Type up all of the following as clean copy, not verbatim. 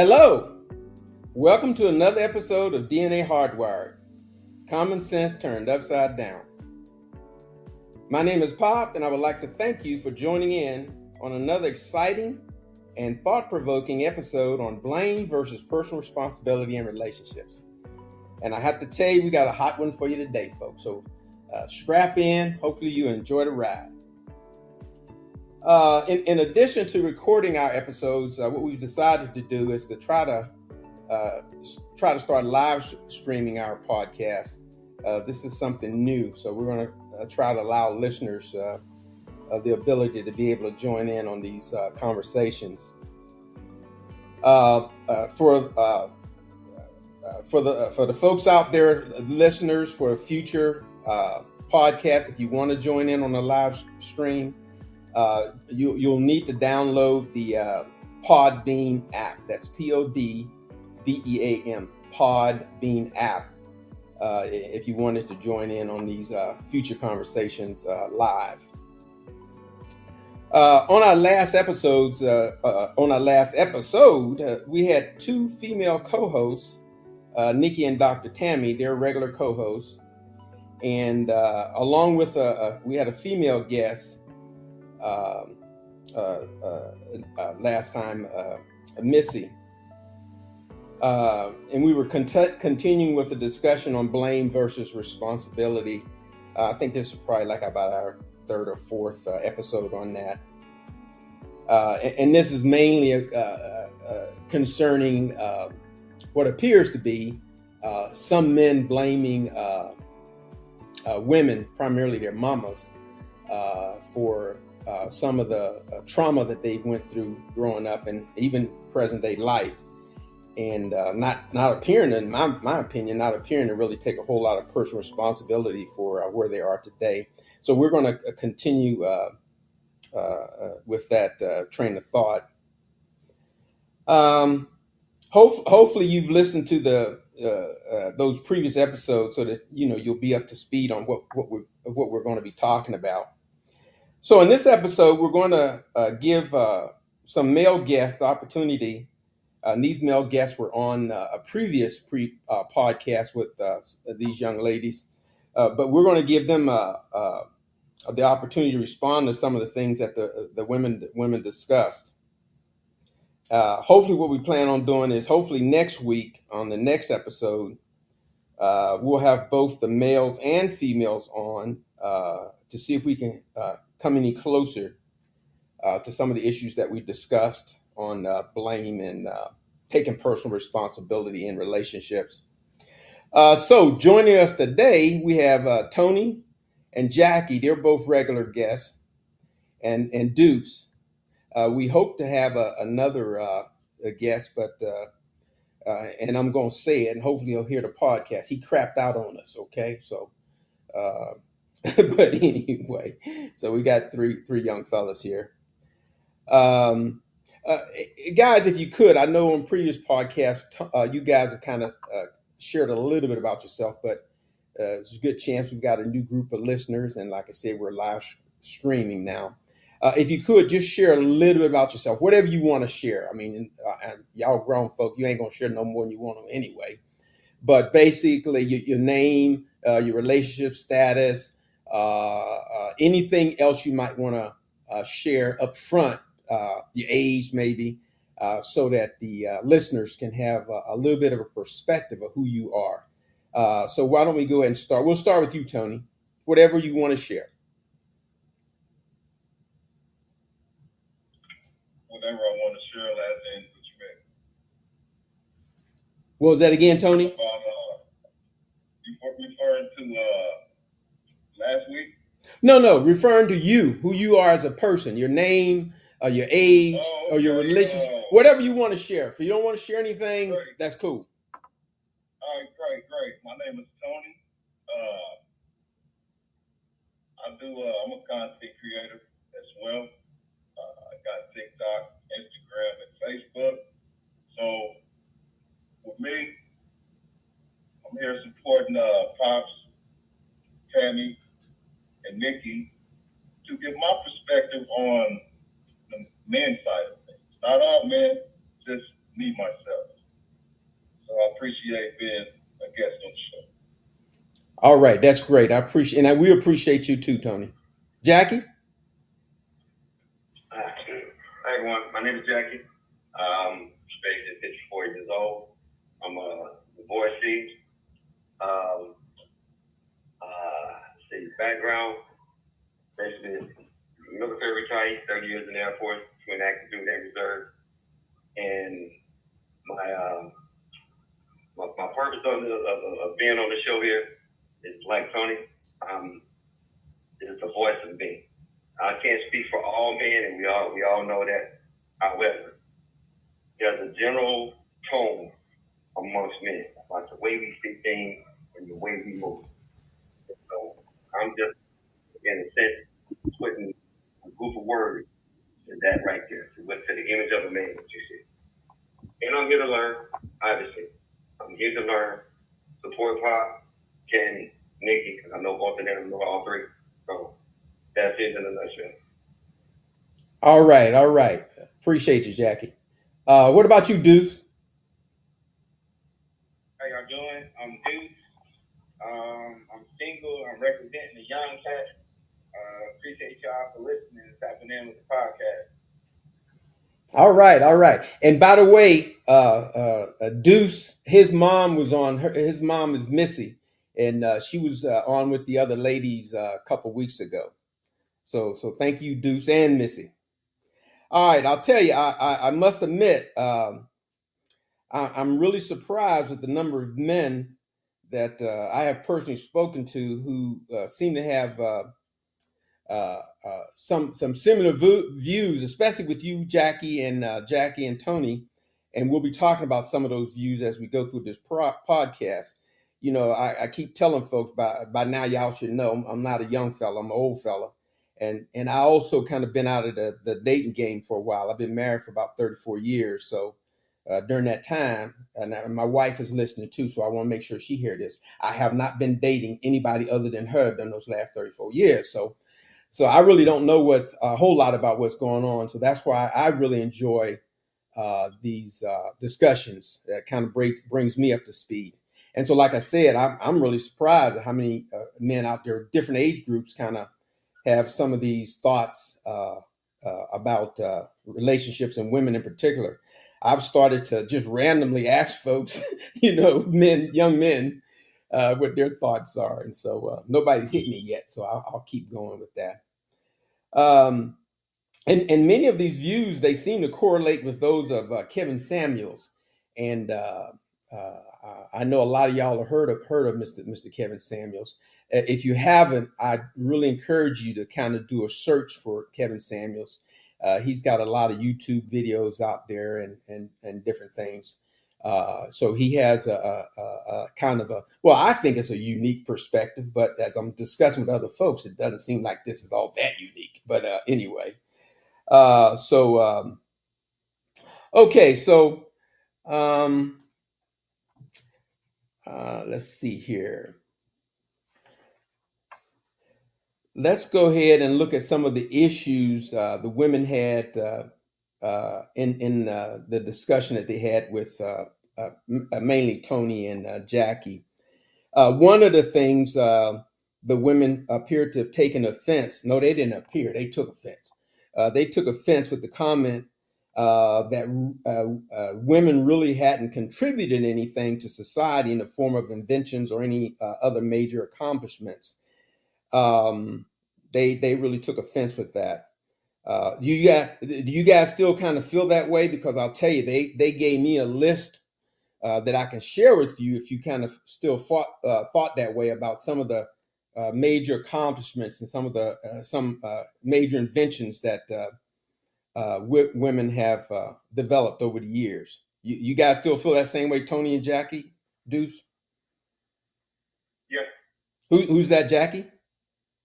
Hello, welcome to another episode of DNA Hardwired, common sense turned upside down. My name is Pop, and I would like to thank you for joining in on another exciting and thought-provoking episode on blame versus personal responsibility in relationships. And I have to tell you, we got a hot one for you today, folks. So strap in. Hopefully you enjoy the ride. In addition to recording our episodes, what we've decided to do is to try to start live streaming our podcast. This is something new, so we're going to try to allow listeners the ability to be able to join in on these conversations. For the folks out there, listeners, for a future podcast, if you want to join in on the live stream, you'll need to download the Podbean app. That's Podbeam, Podbean app. If you wanted to join in on these future conversations live. On our last episode, we had two female co-hosts, Nikki and Dr. Tammy. They're regular co-hosts, and along with we had a female guest last time, Missy. And we were continuing with the discussion on blame versus responsibility. I think this is probably like about our third or fourth episode on that. And this is mainly concerning what appears to be some men blaming women, primarily their mamas, for some of the trauma that they went through growing up and even present day life. And not appearing, in my opinion, not appearing to really take a whole lot of personal responsibility for where they are today. So we're going to continue with that train of thought. Hopefully you've listened to those previous episodes so that you'll be up to speed on what we're going to be talking about. So in this episode, we're going to give some male guests the opportunity. And these male guests were on a previous podcast with these young ladies, but we're going to give them the opportunity to respond to some of the things that the women discussed. Hopefully, what we plan on doing is hopefully next week on the next episode, we'll have both the males and females on to see if we can come any closer to some of the issues that we discussed on blame and taking personal responsibility in relationships. So joining us today, we have Tony and Jackie. They're both regular guests, and Deuce. We hope to have another guest, but and I'm going to say it, and hopefully you'll hear the podcast. He crapped out on us, okay? So, but anyway, so we got three young fellas here. Guys, if you could, I know on previous podcasts, you guys have kind of shared a little bit about yourself, but there's a good chance we've got a new group of listeners. And like I said, we're live streaming now. If you could just share a little bit about yourself, whatever you want to share. I mean, y'all grown folk, you ain't going to share no more than you want to anyway. But basically, your name, your relationship status, anything else you might want to share up front. Your age maybe, so that the listeners can have a little bit of a perspective of who you are. So why don't we go ahead and start? We'll start with you, Tony. Whatever you want to share. Whatever I want to share, last in what you meant. What was that again, Tony? About referring to last week? No, referring to you, who you are as a person, your name, your age, or your relationship, whatever you want to share. If you don't want to share anything, great. That's cool. All right, great. My name is Tony. I'm a content creator as well. I got TikTok, Instagram, and Facebook. So with me, I'm here supporting Pops, Tammy, and Nikki to give my perspective on the men's side of things. Not all men, just me myself. So I appreciate being a guest on the show. All right, that's great. I appreciate, and we appreciate you too, Tony. Jackie? Hi everyone, my name is Jackie. Basically 54 years old. I'm a divorcee. Background, basically military retiree, 30 years in the Air Force, between active duty and reserve. And my purpose of being on the show here is like Tony, is the voice of men. I can't speak for all men, and we all know that. However, there's a general tone amongst men about the way we see things and the way we move. So I'm just, in a sense, putting a group of words to that right there, to the image of a man that you see. And I'm here to learn, obviously. I'm here to learn, support Pop, Candy, Nikki, because I know both of them, I know all three. So that's it in a nutshell. All right. Appreciate you, Jackie. What about you, Deuce? How y'all doing? I'm Deuce. I'm single. I'm representing the young cat. Appreciate y'all for listening and tapping in with the podcast. All right. And by the way, Deuce, his mom was on. His mom is Missy, and she was on with the other ladies a couple weeks ago. So thank you, Deuce and Missy. All right, I'll tell you, I must admit, I'm really surprised with the number of men that I have personally spoken to who seem to have some similar views, especially with you, Jackie and Tony. And we'll be talking about some of those views as we go through this podcast. You know, I keep telling folks by now y'all should know I'm not a young fella, I'm an old fella. And I also kind of been out of the dating game for a while. I've been married for about 34 years. So during that time, and my wife is listening too, so I want to make sure she hear this. I have not been dating anybody other than her during those last 34 years. So I really don't know what's a whole lot about what's going on. So that's why I really enjoy these discussions that kind of brings me up to speed. And so, like I said, I'm really surprised at how many men out there, different age groups, kind of have some of these thoughts about relationships and women in particular. I've started to just randomly ask folks, young men, what their thoughts are. And so nobody's hit me yet. So I'll keep going with that. And many of these views, they seem to correlate with those of Kevin Samuels. And I know a lot of y'all have heard of Mr. Kevin Samuels. If you haven't, I really encourage you to kind of do a search for Kevin Samuels. He's got a lot of YouTube videos out there and different things. So he has a kind of I think it's a unique perspective, but as I'm discussing with other folks, it doesn't seem like this is all that unique. But anyway, okay, so let's see here. Let's go ahead and look at some of the issues the women had in the discussion that they had with mainly Tony and Jackie. One of the things the women appeared to have taken offense. No, they didn't appear. They took offense. They took offense with the comment that women really hadn't contributed anything to society in the form of inventions or any other major accomplishments. They really took offense with that. Do you guys still kind of feel that way? Because I'll tell you, they gave me a list that I can share with you if you kind of still thought that way about some of the major accomplishments and some of the major inventions that women have developed over the years. You guys still feel that same way, Tony and Jackie? Deuce? Yeah. Who's that, Jackie?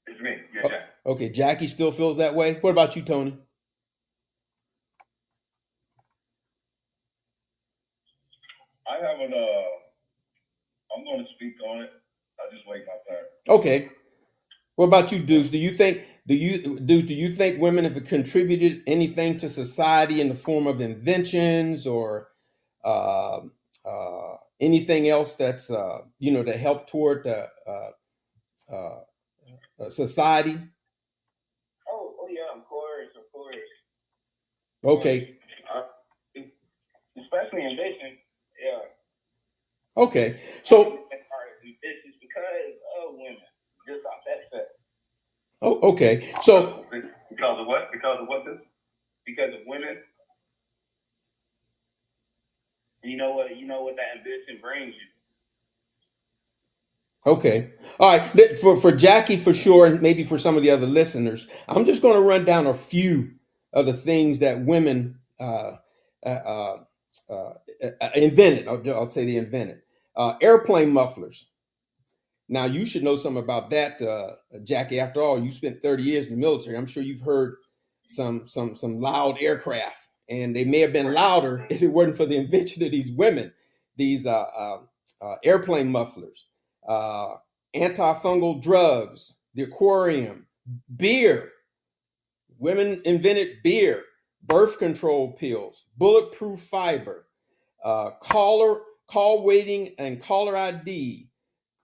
It's me. Yeah, Jackie. Okay, Jackie still feels that way. What about you, Tony? I haven't. I'm going to speak on it. I just wait my turn. Okay. What about you, Deuce? Do you think women have contributed anything to society in the form of inventions or anything else that's that help toward society? Oh yeah, of course. Okay. Especially in business, yeah. Okay. So. It's because of women, just off that fact. Oh, okay. So. Because of what? Because of what? Because of women. You know what that ambition brings you. Okay. All right. For Jackie, for sure, and maybe for some of the other listeners, I'm just going to run down a few of the things that women invented. I'll say they invented. Airplane mufflers. Now, you should know something about that, Jackie. After all, you spent 30 years in the military. I'm sure you've heard some loud aircraft, and they may have been louder if it wasn't for the invention of these women, these airplane mufflers, antifungal drugs, the aquarium, beer. Women invented beer, birth control pills, bulletproof fiber, call waiting and caller ID,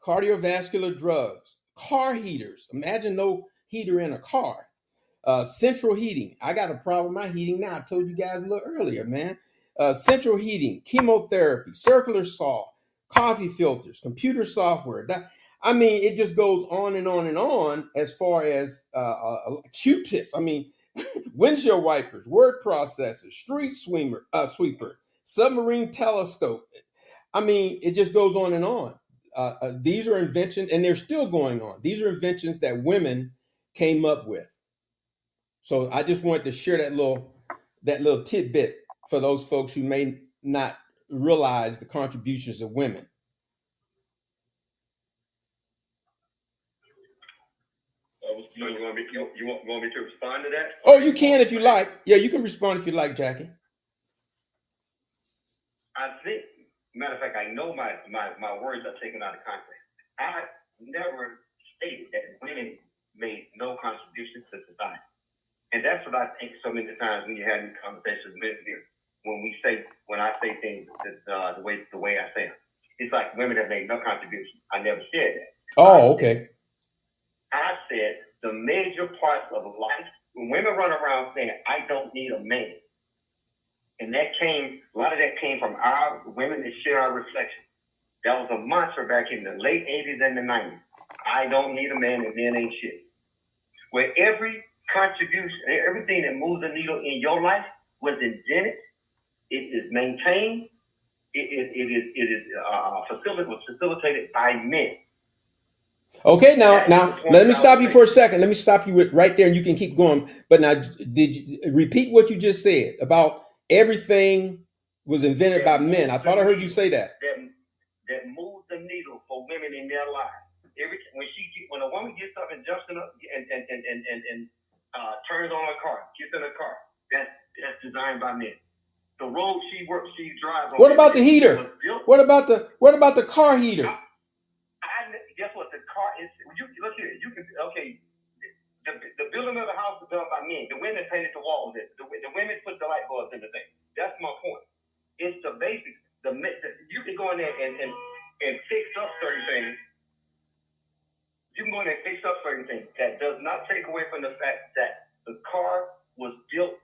cardiovascular drugs, car heaters. Imagine no heater in a car. Central heating. I got a problem with my heating now. I told you guys a little earlier, man. Central heating, chemotherapy, circular saw, coffee filters, computer software. I mean, it just goes on and on and on as far as Q-tips. I mean, windshield wipers, word processors, street sweeper, submarine telescope. I mean, it just goes on and on. These are inventions, and they're still going on. These are inventions that women came up with. So I just wanted to share that little tidbit for those folks who may not realize the contributions of women. So you want me to respond to that? Oh, you can if you like. Yeah, you can respond if you like, Jackie. I think, matter of fact, I know my words are taken out of context. I never stated that women made no contribution to society. And that's what I think so many times when you're having conversations with men here. When I say things the way I say them. It's like women have made no contribution. I never said that. Oh, okay. I said the major parts of life, when women run around saying, I don't need a man. And a lot of that came from our women that share our reflection. That was a mantra back in the late 80s and the 90s. I don't need a man and men ain't shit. Where every contribution, everything that moves the needle in your life was invented, it is maintained, it is facilitated by men. Okay, now let me stop you for a second. Let me stop you right there, and you can keep going. But now, did you repeat what you just said about everything was invented by men? I thought I heard you say that. That moves the needle for women in their lives. When a woman gets up and jumps in and turns on her car, gets in her car, that's designed by men. The road she drives on. What about the heater? What about the car heater? Guess what? The car is. Look here. The building of the house was done by men. The women painted the walls. The women put the light bulbs in the thing. That's my point. It's the basics. You can go in there and fix up certain things. You can go in there and fix up certain things. That does not take away from the fact that the car was built.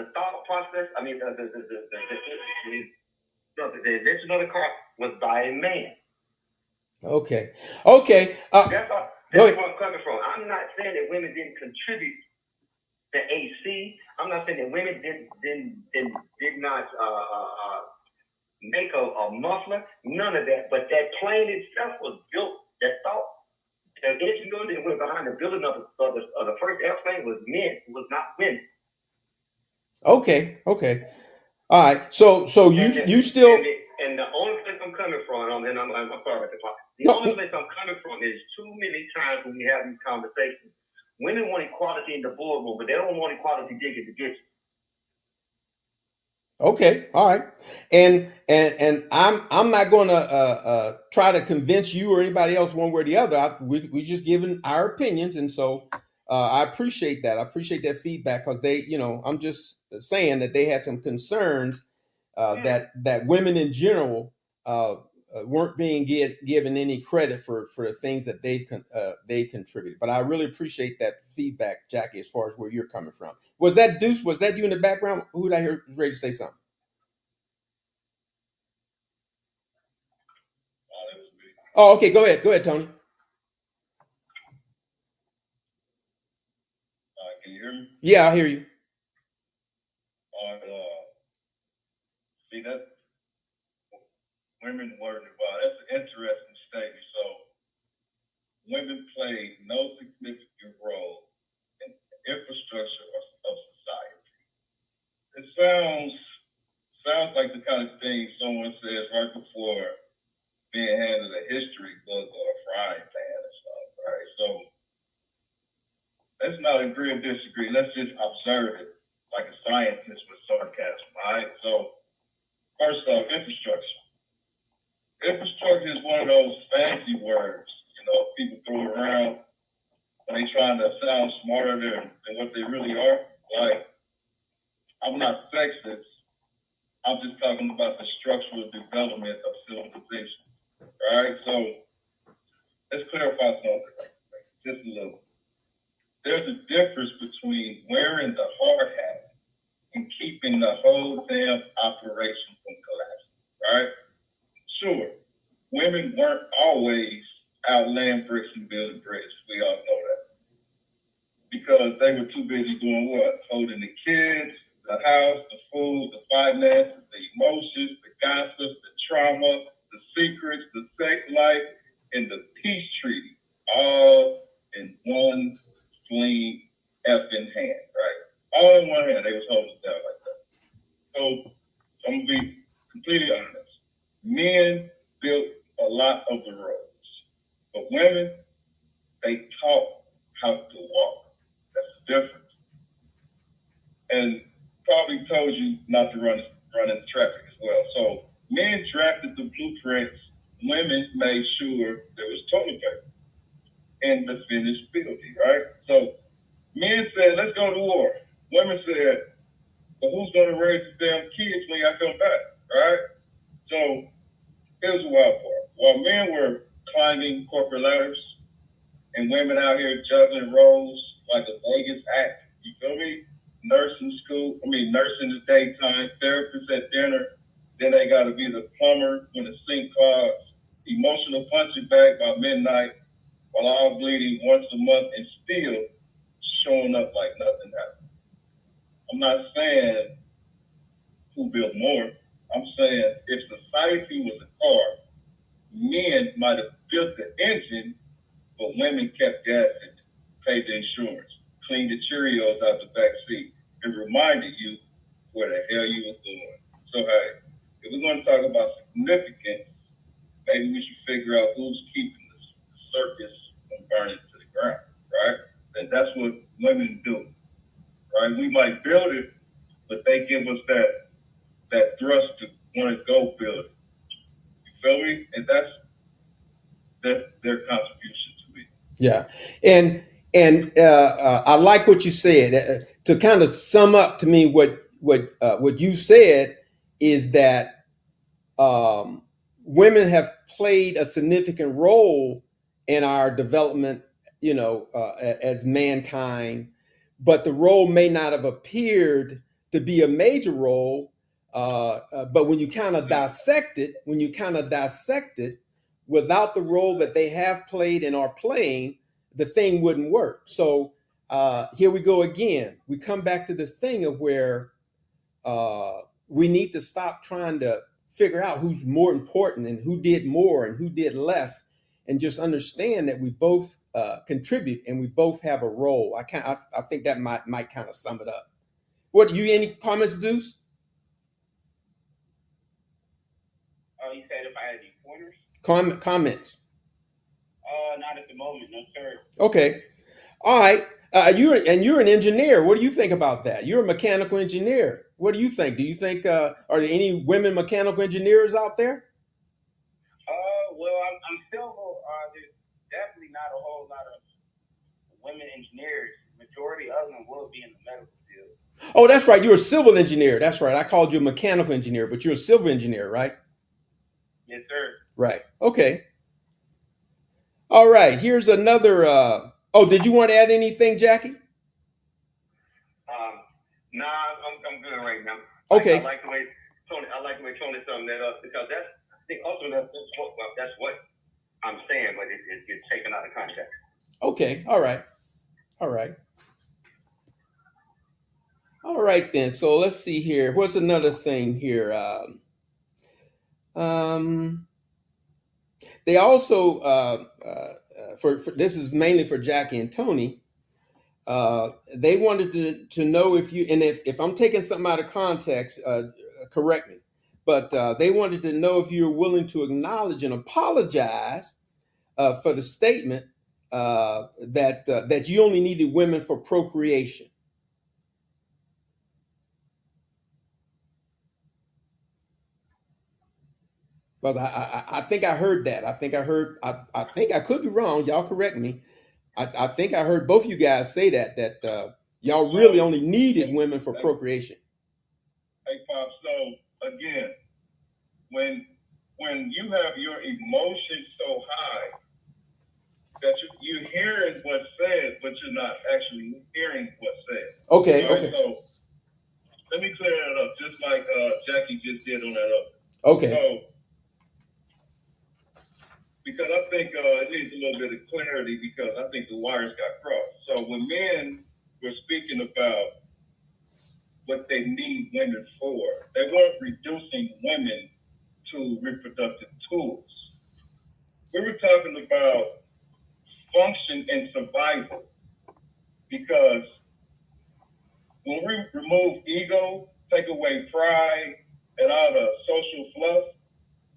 The thought process. I mean, the invention of the car was by a man. Okay. That's where I'm coming from. I'm not saying that women didn't contribute to AC. I'm not saying that women did not make a muffler. None of that. But that plane itself was built. That thought, the ingenuity that went behind the building of the first airplane was men. It was not women. Okay. All right. So you still. And the only place I'm coming from, and I'm sorry about the clock. The only place I'm coming from is too many times when we have these conversations. Women want equality in the boardroom, but they don't want equality digging the ditch. Okay, all right, and I'm not going to try to convince you or anybody else one way or the other. We just giving our opinions, and so I appreciate that. I appreciate that feedback because I'm just saying that they had some concerns that women in general weren't being given any credit for the things that they've contributed. But I really appreciate that feedback, Jackie, as far as where you're coming from. Was that Deuce? Was that you in the background? Who did I hear ready to say something? Oh, okay. Go ahead, Tony. Can you hear me? Yeah, I hear you. See, that women worried about. That's an interesting statement. So, women play no significant role in the infrastructure of society. It sounds like the kind of thing someone says right before being handed a history book or a frying pan or something, right? So let's not agree or disagree. Let's just observe it like a scientist with sarcasm, all right? So first off, infrastructure. Infrastructure is one of those fancy words, people throw around when they trying to sound smarter than what they really are. Like, I'm not sexist. I'm just talking about the structural development of civilization. All right, so let's clarify something, just a little. There's a difference between wearing the hard hat and keeping the whole damn operation from collapsing. Right? Sure, women weren't always out laying bricks and building bridges. We all know that. Because they were too busy doing what? Holding the kids, the house, the food, the finances, the emotions, the gossip, the trauma, the secrets, the sex life, and the peace treaty, all in one clean effing hand, right? All in one hand, they was holding it down like that. So I'm gonna be completely honest. Men built a lot of the roads, but women, they taught how to walk. That's the difference. And probably told you not to run into traffic as well. So men drafted the blueprints, women made sure there was toilet paper in the finished building, right? So men said, let's go to war. Women said, but who's gonna raise the damn kids when y'all come back, right? So here's the wild part. While men were climbing corporate ladders and women out here juggling roles like a Vegas act, you feel me? Nursing the daytime, therapists at dinner, then they gotta be the plumber when the sink clogs, emotional punching bag by midnight, while all bleeding once a month and still showing up like nothing happened. I'm not saying who built more. I'm saying if society was a car, men might have built the engine, but women kept gassing, paid the insurance, cleaned the Cheerios out the back seat, and reminded you where the hell you was doing. So hey, if we're going to talk about significance, maybe we should figure out who's keeping the circus from burning to the ground, right? And that's what women do, right? We might build it, but they give us that thrust to want to go build it. You feel me? And that's their contribution to me. Yeah, and I like what you said. To kind of sum up to me, what you said is that women have played a significant role in our development, as mankind, but the role may not have appeared to be a major role. But when you kind of dissect it, without the role that they have played and are playing, the thing wouldn't work. So here we go again. We come back to this thing of where we need to stop trying to figure out who's more important and who did more and who did less, and just understand that we both contribute and we both have a role. I think that might kind of sum it up. What you any comments, Deuce? Oh, you said if I had any pointers? Comments? Not at the moment, no sir. Okay, all right. You're an engineer. What do you think about that? You're a mechanical engineer. What do you think? Do you think are there any women mechanical engineers out there? Well, I'm still. There's definitely not a whole lot of women engineers. Majority of them will be in the medical field. Oh, that's right. You're a civil engineer. That's right. I called you a mechanical engineer, but you're a civil engineer, right? Yes, sir. Right. Okay. All right. Here's another. Oh, did you want to add anything, Jackie? Nah, I'm good right now. Okay. I like the way Tony summed that up, because I think also that's what I'm saying, but it's taken out of context. Okay. All right. All right. All right then. So let's see here. What's another thing here? They also for this is mainly for Jackie and Tony. They wanted to know if you, and if I'm taking something out of context, correct me. But they wanted to know if you're willing to acknowledge and apologize for the statement that you only needed women for procreation. Well, I think I heard that. I think I heard. I think I could be wrong. Y'all correct me. I think I heard both you guys say that y'all really only needed women for procreation. Hey, Pop. So again, when you have your emotions so high that you're hearing what's said, but you're not actually hearing what's said. Okay. All right, Okay. so let me clear that up, just like Jackie just did on that other. Okay. So, because I think it needs a little bit of clarity, because I think the wires got crossed. So when men were speaking about what they need women for, they weren't reducing women to reproductive tools. We were talking about function and survival, because when we remove ego, take away pride and all the social fluff,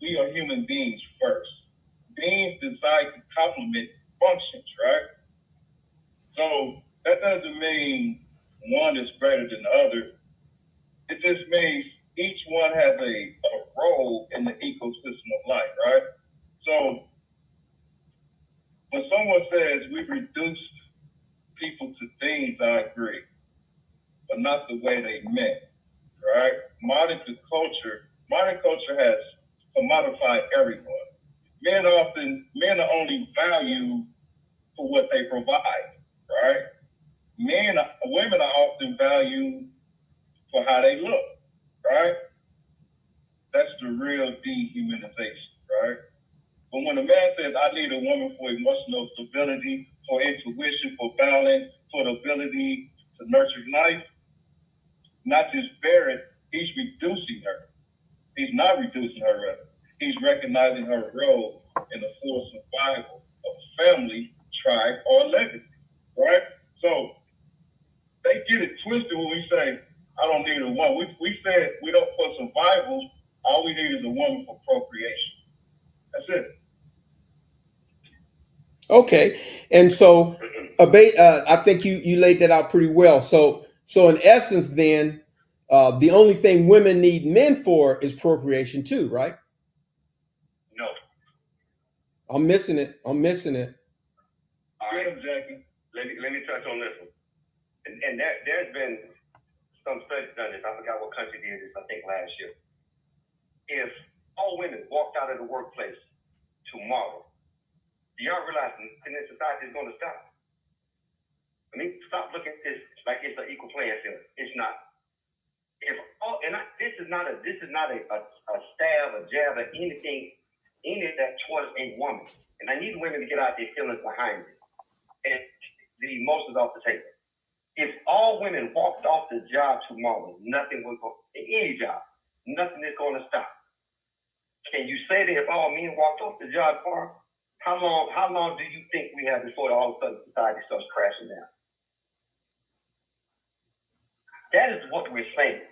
we are human beings first. Beings decide to complement functions, right? So that doesn't mean one is better than the other. It just means each one has a role in the ecosystem of life, right? So when someone says we reduced people to things, I agree, but not the way they meant, right? Modern culture has commodified everyone. Men are only valued for what they provide, right? Women are often valued for how they look, right? That's the real dehumanization, right? But when a man says, I need a woman for emotional stability, for intuition, for balance, for the ability to nurture life, not just bear it, he's reducing her. He's not reducing her, rather. He's recognizing her role in the full survival of a family, tribe, or legacy, right? So they get it twisted when we say, I don't need a woman. We said we don't, for survival, all we need is a woman for procreation. That's it. Okay. And so, I think you laid that out pretty well. So in essence, then the only thing women need men for is procreation too, right? No. I'm missing it. I'm missing it. All right, Jackie. Let me touch on this one. And there's been some studies done this. I forgot what country did this, I think last year. If all women walked out of the workplace tomorrow, do y'all realize nothing in society is going to stop? I mean, stop looking at this like it's an equal playing field. It's not. This is not a stab, a jab, or anything, any of that towards a woman. And I need women to get out their feelings behind it and the emotions off the table. If all women walked off the job tomorrow, nothing would go in any job. Nothing is going to stop. Can you say that if all men walked off the job tomorrow, how long do you think we have before all of a sudden society starts crashing down? That is what we're saying.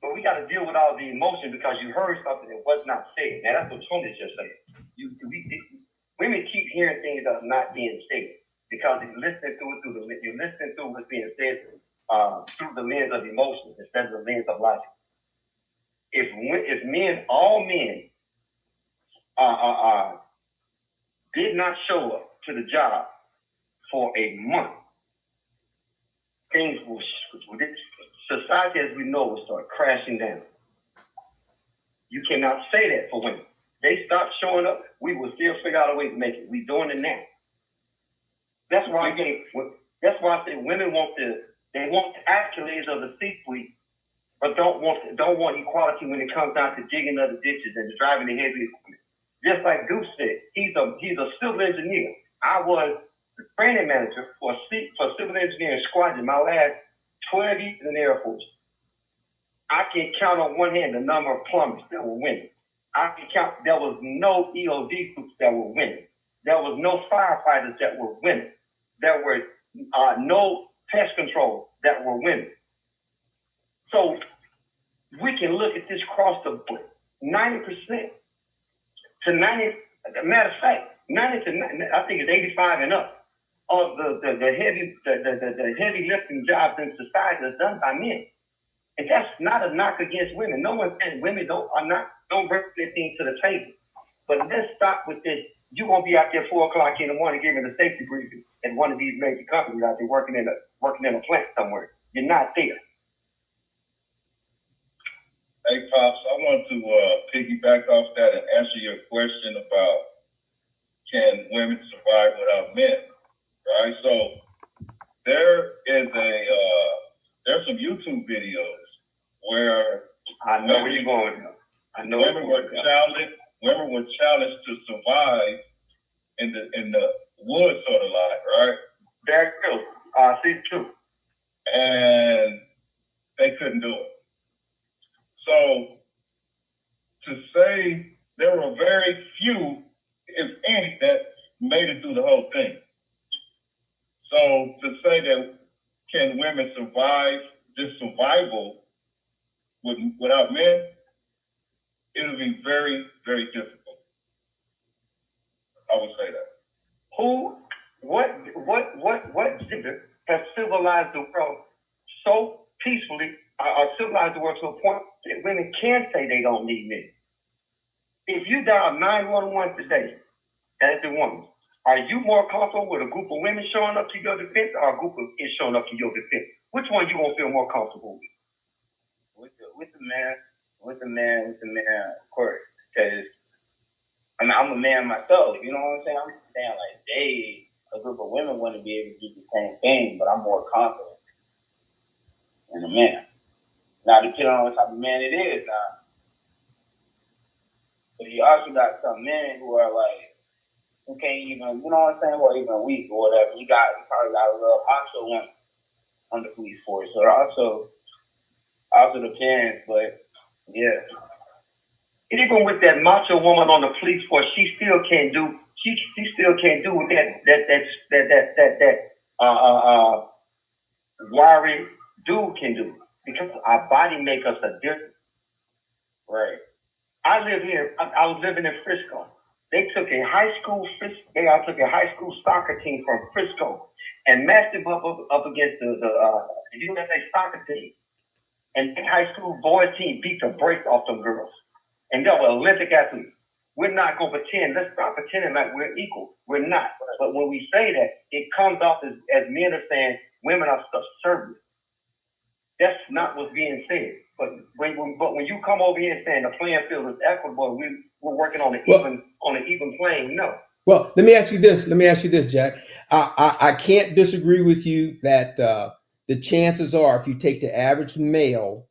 But we got to deal with all the emotion because you heard something that was not said. Now that's what Tony's just saying. Women keep hearing things that are not being said because you're listening to what's being said through the lens of emotions instead of the lens of logic. If all men did not show up to the job for a month, things will society as we know will start crashing down. You cannot say that for women. They stop showing up, we will still figure out a way to make it. We're doing it now. That's why I say women want the accolades of the C-suite, but don't want equality when it comes down to digging other ditches and driving the heavy equipment. Just like Goose said, he's a civil engineer. I was the training manager for civil engineering squadron my last 12 years in the Air Force. I can count on one hand the number of plumbers that were winning. I can count, there was no EOD groups that were winning. There was no firefighters that were winning. There were no pest control that were winning. So we can look at this across the board. 90% to 90, matter of fact, 90 to 90, I think it's 85 and up of the heavy lifting jobs in society is done by men. And that's not a knock against women. No one says women don't bring anything to the table. But let's stop with this. You're gonna be out there 4 o'clock in the morning giving a safety briefing at one of these major companies out there working in a plant somewhere. You're not there. Hey, Pops, I want to piggyback off that and answer your question about can women survive without men, right? So there's some YouTube videos where I know where you're going now. I know women were challenged to survive in the woods sort of life, right? Very true. See too. And they couldn't do it. So to say there were very few, if any, that made it through the whole thing. So to say that can women survive this survival without men, it'll be very, very difficult. I would say that. What gender has civilized the world so peacefully, or civilized the world to a point that women can say they don't need men? If you dial 911 today as a woman, are you more comfortable with a group of women showing up to your defense or a group of men showing up to your defense? Which one you gonna feel more comfortable with? With the man, of course. Because I mean, I'm a man myself. You know what I'm saying? I'm just saying, like, a group of women wouldn't be able to do the same thing, but I'm more confident in a man. Now, depending on what type of man it is, now. But you also got some men who are like, who can't even, you know what I'm saying, or even weak or whatever. You probably got a little macho one on the police force. So it also depends, but yeah. Even with that macho woman on the police force, she still can't do what that wiry dude can do, because our body makes us a different. Right. I live here. I was living in Frisco. They took a high school soccer team from Frisco and matched them up against the USA soccer team. And the high school boys team beat the brakes off them girls. And they were Olympic athletes. We're not going to pretend. Let's stop pretending like we're equal. We're not. But when we say that, it comes off as men are saying women are subservient. That's not what's being said. But when you come over here saying the playing field is equitable, we're working on an even plane. No. Well, let me ask you this, Jack. I can't disagree with you that the chances are, if you take the average male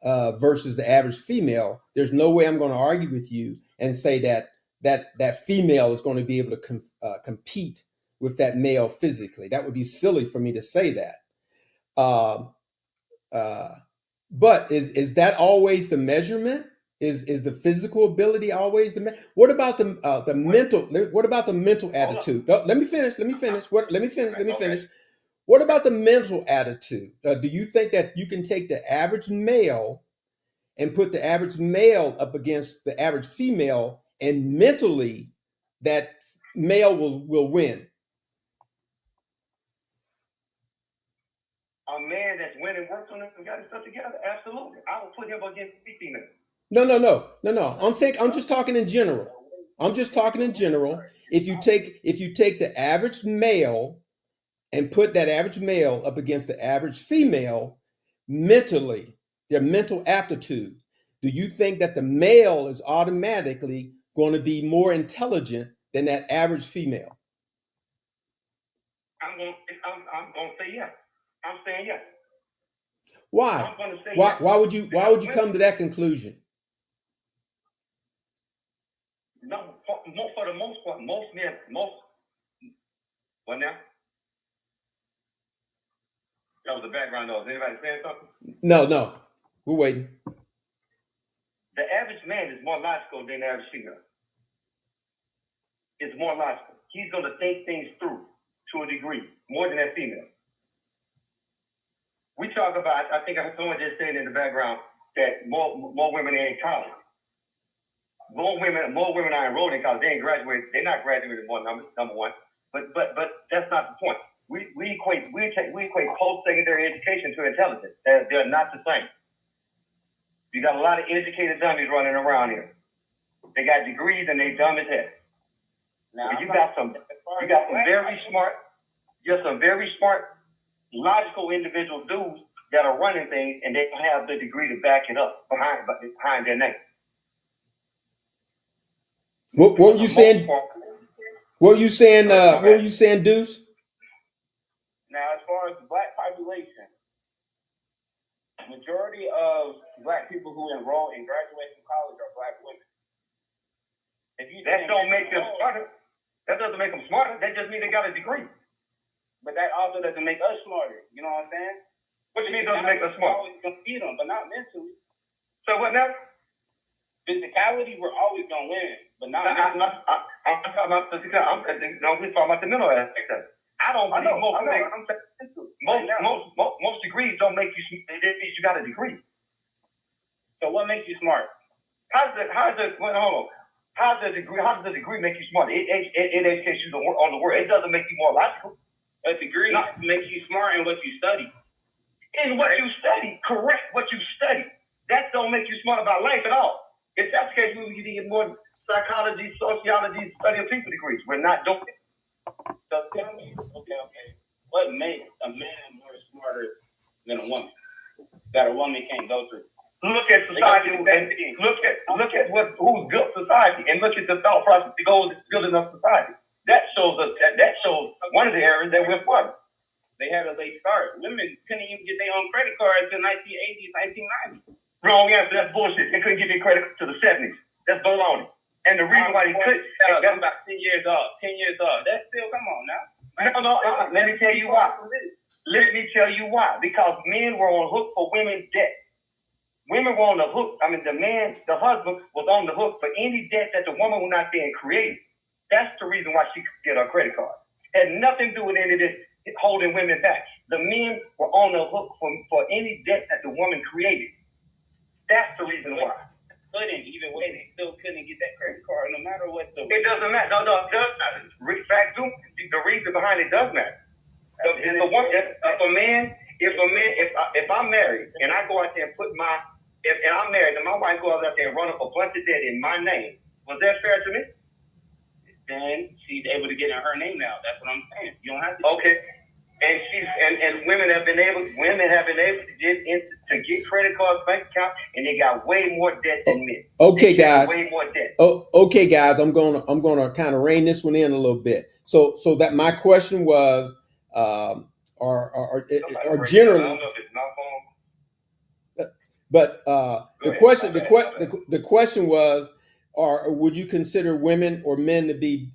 versus the average female, there's no way I'm going to argue with you and say that female is going to be able to compete with that male physically. That would be silly for me to say that. But is that always the measurement? Is the physical ability always the what about the mental? What about the mental attitude? Oh, let me finish. Let me finish. What about the mental attitude? Do you think that you can take the average male and put the average male up against the average female, and mentally that male will win? A man that's went and worked on it and got his stuff together, absolutely. I would put him against the female. No. I'm just talking in general. If you take the average male and put that average male up against the average female, mentally, their mental aptitude, do you think that the male is automatically going to be more intelligent than that average female? I'm gonna say yes. I'm saying yes. Why? I'm gonna say Why? yes. Why would you come to that conclusion? No, for the most part, most men, what now? That was the background noise. Anybody saying something? No, we're waiting. The average man is more logical than the average female. It's more logical. He's gonna think things through to a degree, more than that female. We talk about, I think I heard someone just saying in the background that more women are in college. More women are enrolled in college. They ain't graduated. They're not graduating number one. But that's not the point. We equate post-secondary education to intelligence. They're not the same. You got a lot of educated dummies running around here. They got degrees and they dumb as heck. Now, you got some very smart, logical individual dudes that are running things, and they don't have the degree to back it up behind their name. What were you saying? What were you saying? What were you saying, Deuce? Now, as far as the black population, majority of black people who enroll and graduate from college are black women. That don't make them smarter. That doesn't make them smarter. That just means they got a degree. But that also doesn't make us smarter. You know what I'm saying? What do you mean doesn't make us smarter? We're always gonna beat them, but not mentally. So what now? Physicality, we're always gonna win, but not. I'm talking about physical. We're talking about the mental aspect of it. I don't believe most degrees don't make you. It means you got a degree. So what makes you smart? How does the degree make you smart? It educates you on the word. It doesn't make you more logical. A degree makes you smart in what you study. In what you study, correct what you study. That don't make you smart about life at all. If that's the case, we need to get more psychology, sociology, study of people degrees. We're not doing it. So tell me, okay, what makes a man more smarter than a woman that a woman can't go through? Look at society and look at who's built society and look at the thought process that goes building up society. That shows one of the areas that we're flooding. They had a late start. Women couldn't even get their own credit card until 1980s, 1990s. Wrong answer. That's bullshit. They couldn't get their credit to the 70s. That's baloney. And the reason why they couldn't, that's about 10 years off. 10 years off. That's still, come on now. No. Let me tell you why. Because men were on the hook for women's debt. Women were on the hook. The husband was on the hook for any debt that the woman went out there and created. That's the reason why she could get her credit card. Had nothing to do with any of this holding women back. The men were on the hook for any debt that the woman created. That's the reason why. Couldn't either way. They still couldn't get that credit card, no matter what. It doesn't matter. No, it does matter. The reason behind it does matter. If I'm married and I go out there and and I'm married and my wife goes out there and run up a bunch of debt in my name, was that fair to me? Then she's able to get in her name now. That's what I'm saying. You don't have to. Okay. And women have been able to get credit cards, bank accounts, and they got way more debt than men. Okay, guys. Way more debt. Oh, okay, guys. I'm gonna kind of rein this one in a little bit. So that my question was, are generally. I don't know if it's my phone. But the question was, would you consider women or men to be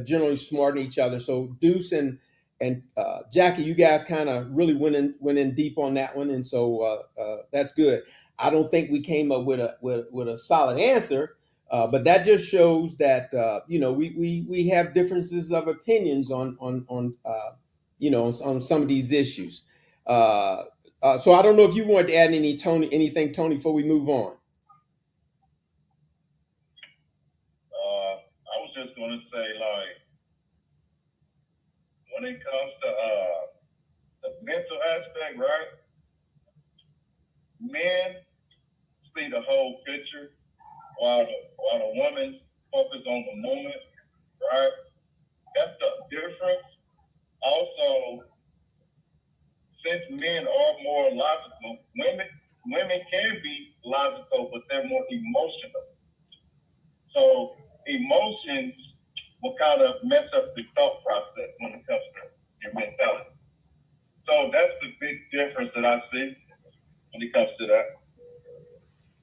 generally smart in each other? So Deuce and Jackie, you guys kind of really went in deep on that one, and so that's good. I don't think we came up with a solid answer, but that just shows that we have differences of opinions on some of these issues. So I don't know if you wanted to add anything, Tony, before we move on. I was just gonna say, like, when it comes to the mental aspect, right? Men see the whole picture, while the woman focus on the moment, right? That's the difference. Also, since men are more logical, emotions will kind of mess up the thought process when it comes to your mentality. So that's the big difference that I see when it comes to that.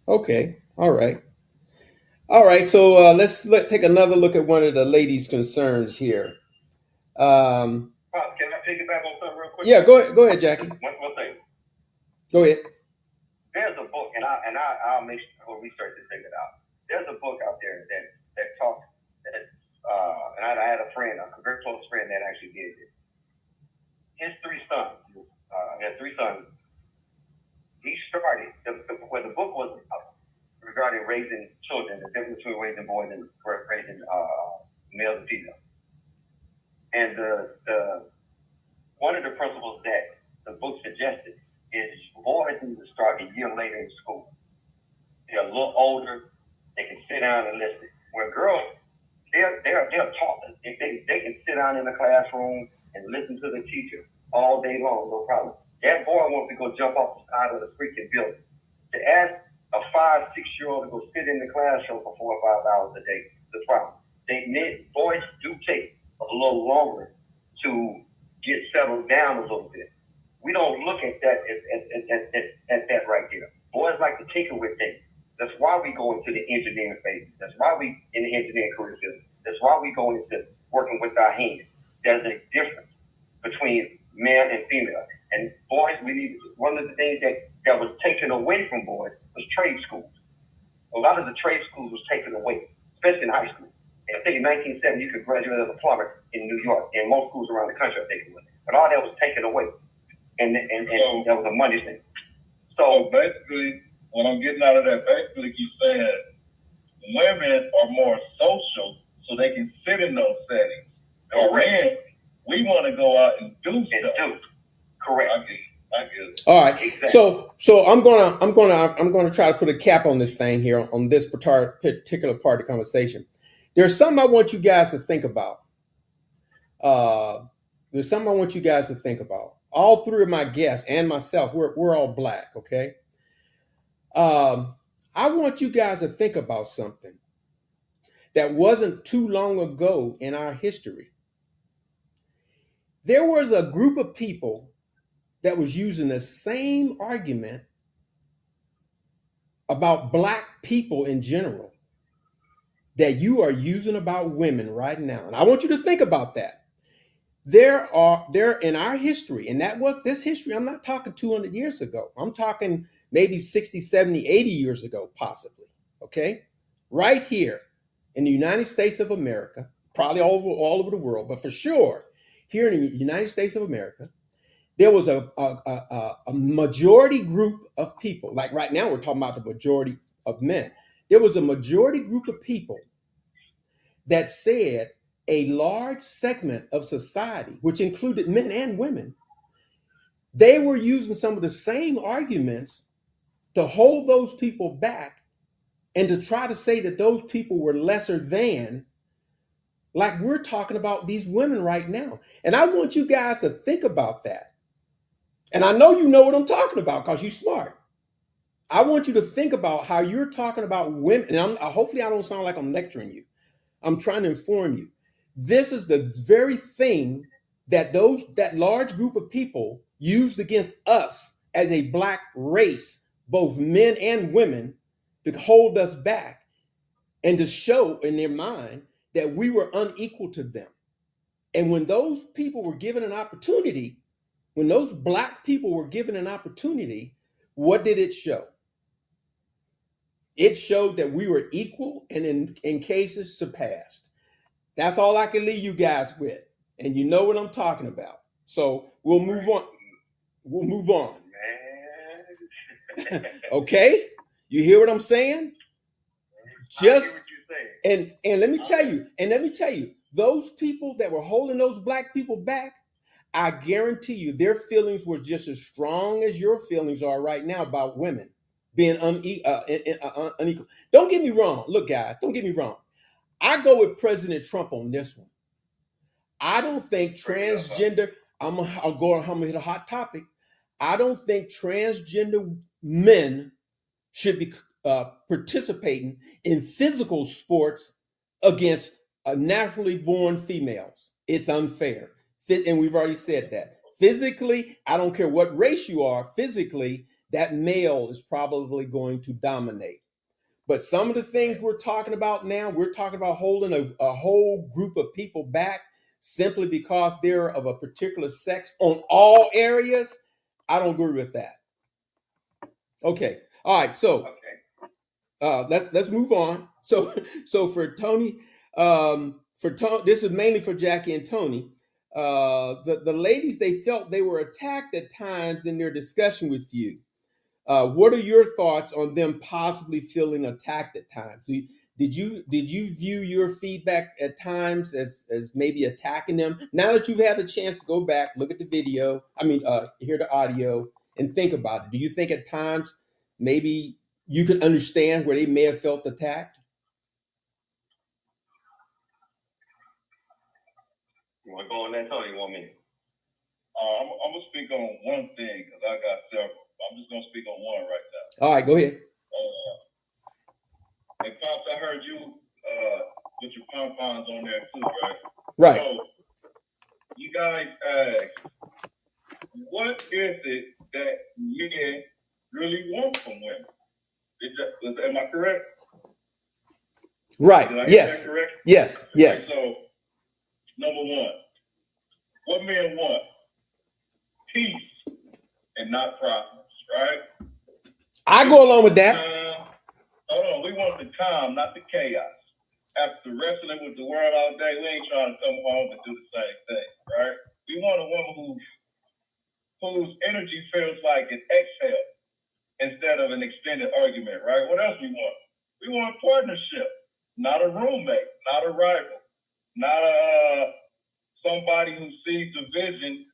Okay. All right. All right. So let's take another look at one of the ladies' concerns here. Can I piggyback on something real quick? Yeah. Go ahead, Jackie. One thing. Go ahead. There's a book, and I'll make sure research to figure it out. There's a book out there that talks that, and I had a friend, a very close friend that actually did it. His three sons, he had three sons. He started where the book was about regarding raising children, the difference between raising boys and raising males and females. And the one of the principles that the book suggested is boys need to start a year later in school. They're a little older, they can sit down and listen. Where girls, they're taught. They can sit down in the classroom and listen to the teacher all day long, no problem. That boy wants to go jump off the side of the freaking building. To ask a 5, 6-year-old to go sit in the classroom for 4 or 5 hours a day, the problem. Boys do take a little longer to get settled down a little bit. We don't look at that at that right there. Boys like to tinker with things. That's why we go into the engineering phase. That's why we in the engineering career field. That's why we go into working with our hands. There's a difference between male and female. And boys, one of the things that was taken away from boys was trade schools. A lot of the trade schools was taken away, especially in high school. And I think in 1970 you could graduate as a plumber in New York, and most schools around the country are taken away. But all that was taken away. And that was a money thing. So basically, what I'm getting out of that, basically you saying women are more social, so they can sit in those settings. And men, we want to go out and do stuff. Correct. I get it. All right. Exactly. So I'm gonna try to put a cap on this thing here on this particular part of the conversation. There's something I want you guys to think about. All three of my guests and myself, we're all black, okay? I want you guys to think about something that wasn't too long ago in our history. There was a group of people that was using the same argument about black people in general that you are using about women right now. And I want you to think about that. There in our history, and that was this history, I'm not talking 200 years ago. I'm talking maybe 60, 70, 80 years ago, possibly. Okay? Right here in the United States of America, probably all over the world, but for sure, here in the United States of America, there was a majority group of people. Like right now, we're talking about the majority of men. There was a majority group of people that said a large segment of society, which included men and women, they were using some of the same arguments to hold those people back and to try to say that those people were lesser than, like we're talking about these women right now. And I want you guys to think about that. And I know you know what I'm talking about because you're smart. I want you to think about how you're talking about women. And hopefully I don't sound like I'm lecturing you. I'm trying to inform you. This is the very thing that that large group of people used against us as a black race, both men and women, to hold us back and to show in their mind that we were unequal to them. And when those people were given an opportunity, when those black people were given an opportunity, what did it show? It showed that we were equal and in cases surpassed. That's all I can leave you guys with. And you know what I'm talking about. So we'll move on. We'll move on. Okay? You hear what I'm saying? Just and let me tell you, those people that were holding those black people back, I guarantee you their feelings were just as strong as your feelings are right now about women being unequal. Don't get me wrong. Look, guys, don't get me wrong. I go with President Trump on this one. I don't think transgender, I'm gonna hit a hot topic. I don't think transgender men should be participating in physical sports against naturally born females. It's unfair. And we've already said that. Physically, I don't care what race you are, physically, that male is probably going to dominate. But some of the things we're talking about now, we're talking about holding a whole group of people back simply because they're of a particular sex on all areas. I don't agree with that. Okay. All right. So let's move on. So for Tony, this is mainly for Jackie and Tony. The ladies, they felt they were attacked at times in their discussion with you. What are your thoughts on them possibly feeling attacked at times? Did you view your feedback at times as maybe attacking them? Now that you've had a chance to go back, look at the video, hear the audio, and think about it. Do you think at times maybe you could understand where they may have felt attacked? You want to go on that, Tony? You want me? I'm gonna speak on one thing because I got several. I'm just gonna speak on one right now. All right, go ahead. And Pops, I heard you with your pom-poms on there too, right? Right. So you guys asked, what is it that men really want from women? Am I correct? Right. Did I Yes. get that correct? Yes. Yes. Okay, so number one, what men want? Peace and not problems, right? I go along with that. Hold on, we want the calm, not the chaos. After wrestling with the world all day, we ain't trying to come home and do the same thing, right? We want a woman whose energy feels like an exhale instead of an extended argument, right? What else we want? We want partnership, not a roommate, not a rival, not somebody who sees the vision.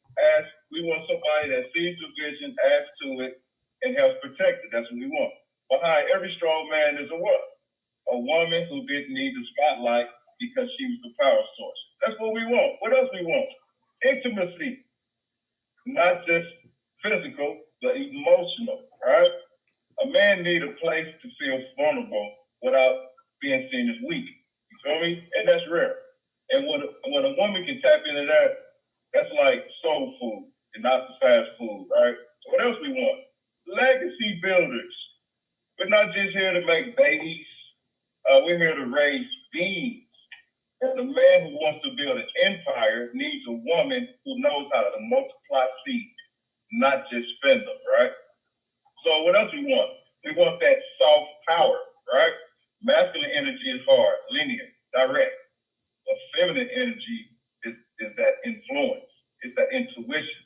We want somebody that sees the vision, adds to it, and helps protect it. That's what we want. Behind every strong man is a what? A woman who didn't need the spotlight because she was the power source. That's what we want. What else we want? Intimacy. Not just physical, but emotional, right? A man needs a place to feel vulnerable without being seen as weak. You feel me? And that's rare. And when a woman can tap into that, that's like soul food and not the fast food, right? So what else we want? Legacy builders. We're not just here to make babies. We're here to raise beings. And the man who wants to build an empire needs a woman who knows how to multiply seeds, not just spend them, right? So what else we want? We want that soft power, right? Masculine energy is hard, linear, direct. But feminine energy is that influence. It's that intuition.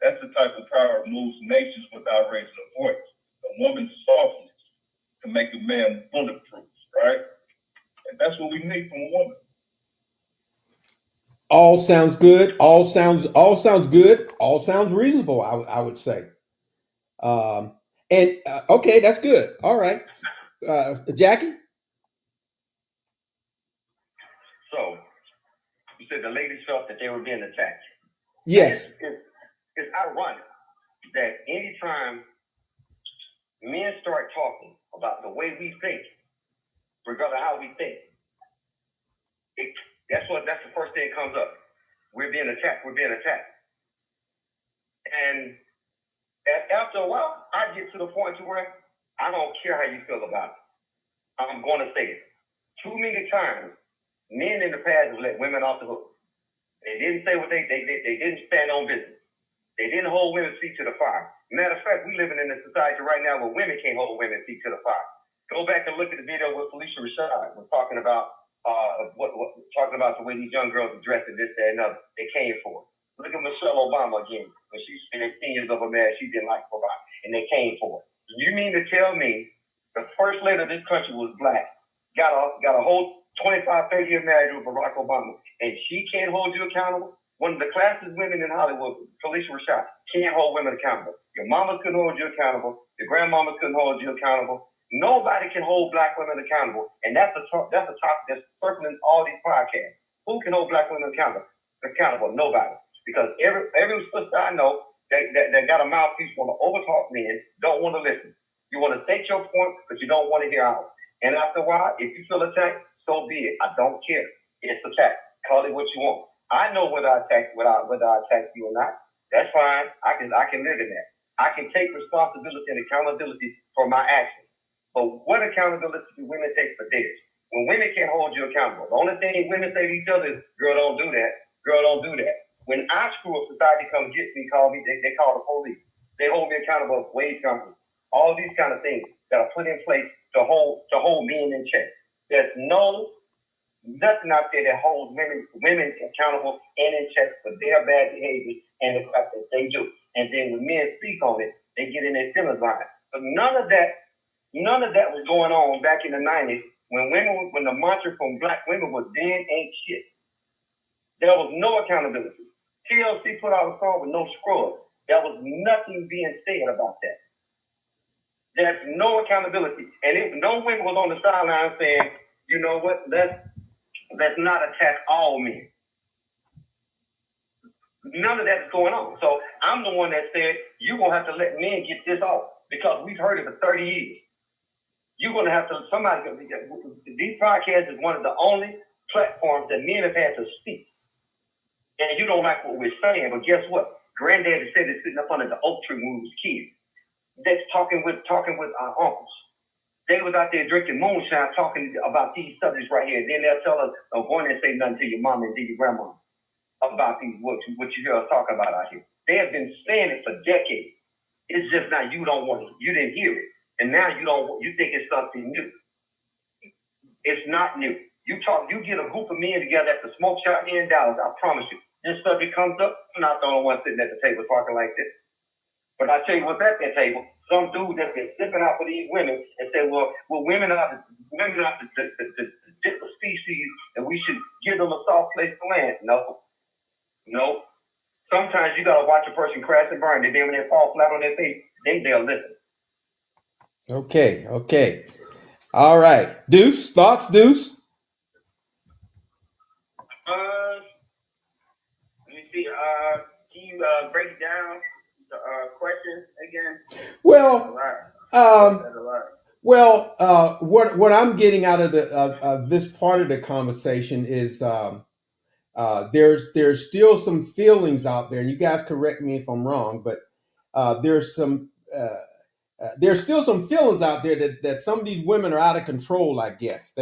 That's the type of power that moves nations without raising a voice. A woman's softness can make a man bulletproof, right? And that's what we need from a woman. All sounds good. All sounds good. All sounds reasonable. I would say. Okay, that's good. All right, Jackie. So you said the ladies felt that they were being attacked. Yes. It's ironic that anytime men start talking about the way we think, regardless of how we think, that's the first thing that comes up. We're being attacked. And after a while, I get to the point to where I don't care how you feel about it. I'm going to say it. Too many times, men in the past have let women off the hook. They didn't say what they didn't stand on business. They didn't hold women's feet to the fire. Matter of fact, we living in a society right now where women can't hold women's feet to the fire. Go back and look at the video with Felicia Rashad. We're talking about talking about the way these young girls are dressed and this, that, and other. They came for it. Look at Michelle Obama again. When she spent 10 years of her marriage, she didn't like provide, and they came for it. You mean to tell me the first lady of this country was black, got a whole 25, 30-year marriage with Barack Obama, and she can't hold you accountable? One of the classiest women in Hollywood, Felicia Rashad, can't hold women accountable. Your mamas couldn't hold you accountable. Your grandmamas couldn't hold you accountable. Nobody can hold black women accountable, and that's a topic that's circling all these podcasts. Who can hold black women accountable? Nobody. Because every sister I know that got a mouthpiece want to overtalk men, don't want to listen. You want to state your point, but you don't want to hear ours. And after a while, if you feel attacked, so be it. I don't care. It's a fact. Call it what you want. I know whether I attack you or not. That's fine. I can live in that. I can take responsibility and accountability for my actions. But what accountability do women take for theirs? When women can't hold you accountable, the only thing women say to each other is, "Girl, don't do that. Girl, don't do that." When I screw up, society comes get me, call me. They call the police. They hold me accountable for wage companies. All these kind of things that are put in place to hold men in check. There's nothing out there that holds women accountable and in check for their bad behavior and the crap that they do. And then when men speak on it, they get in their feelings line. But none of that was going on back in the 90s when the mantra from black women was "men ain't shit." There was no accountability. TLC put out a song with no scrubs. There was nothing being said about that. There's no accountability. And no women was on the sideline saying, "You know what, let's not attack all men." None of that's going on. So I'm the one that said, you're going to have to let men get this off because we've heard it for 30 years. You're going to have to, these podcasts is one of the only platforms that men have had to speak. And you don't like what we're saying, but guess what? Granddaddy said it's sitting up under the oak tree when we was kids. That's talking with our uncles. They was out there drinking moonshine, talking about these subjects right here. Then they'll tell us, "Don't go in and say nothing to your mom and to your grandma about these what you hear us talk about out here." They have been saying it for decades. It's just now you don't want it. You didn't hear it, and now you think it's something new. It's not new. You get a group of men together at the smoke shop here in Dallas. I promise you, this subject comes up. I'm not the only one sitting at the table talking like this. But I tell you what's at that table. Some dude that's been slipping out for these women and say, well, women are the different species, and we should give them a soft place to land. No. Sometimes you gotta watch a person crash and burn, and then when they fall flat on their face, then they'll listen. Okay. All right. Deuce, thoughts, Deuce? Let me see. Can you break down the question again? Well, what I'm getting out of this part of the conversation is there's still some feelings out there, and you guys correct me if I'm wrong, but there's still some feelings out there that some of these women are out of control. I guess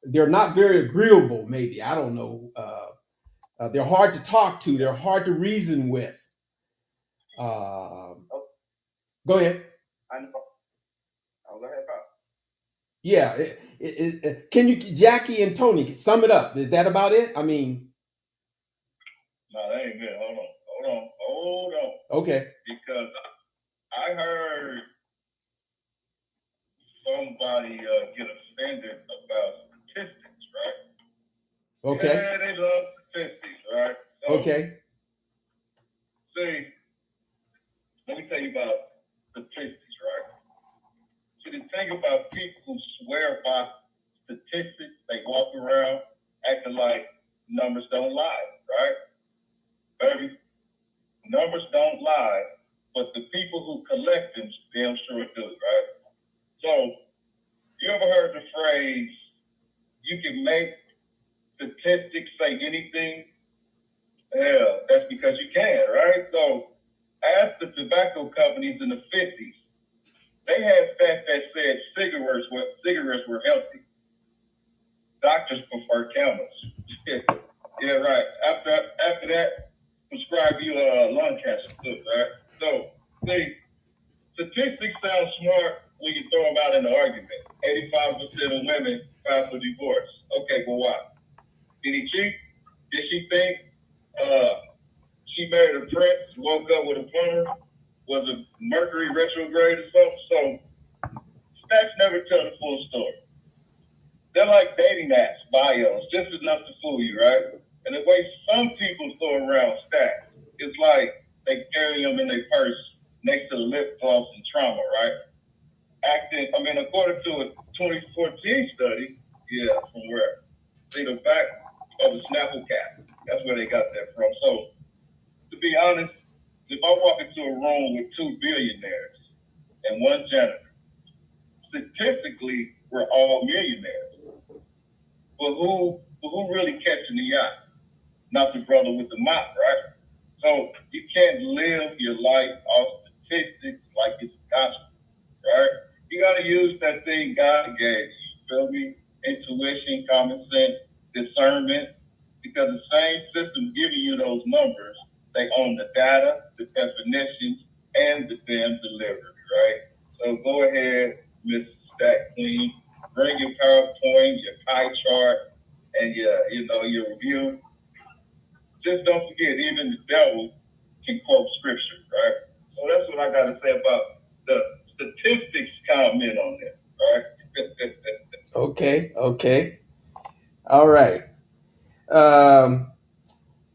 they're not very agreeable. Maybe, I don't know. They're hard to talk to. They're hard to reason with. Go ahead. Go ahead, Bob. Yeah. Can you, Jackie and Tony, sum it up? Is that about it? I mean. No, that ain't good. Hold on. Okay. Because I heard somebody get offended about statistics, right? Okay. Yeah, they love statistics, right? So, Okay. See, let me tell you about statistics, right? See, the thing about people who swear by statistics, they walk around acting like numbers don't lie, right? Baby, numbers don't lie, but the people who collect them damn sure do, right? So, you ever heard the phrase, you can make statistics say anything? Yeah, that's because you can, right? So, ask the tobacco companies in the 50s. They had stats that said cigarettes were healthy. Doctors prefer camels. Yeah, right. After that, prescribe you lung cancer too, right? So, see, statistics sound smart when you throw them out in an argument. 85% of women file for divorce. Okay, but why? Did he cheat? Did she think she married a prince, woke up with a plumber? Was it Mercury retrograde or something? So, stats never tell the full story. They're like dating apps, bios, just enough to fool you, right? And the way some people throw around stats, it's like they carry them in their purse next to the lip gloss and trauma, right? According to a 2014 study, from where? See the back of the Snapple cap. That's where they got that from. So, to be honest, if I walk into a room with 2 billionaires and 1 janitor, statistically, feel me? Intuition, common sense, discernment, because the same system giving you those numbers, they own the data, the definitions, and the damn delivery, right? So go ahead, Miss Stack Queen, bring your PowerPoint, your pie chart, and your review. Just don't forget, even the devil can quote scripture, right? So that's what I got to say about the statistics comment on that, right? Okay. All right.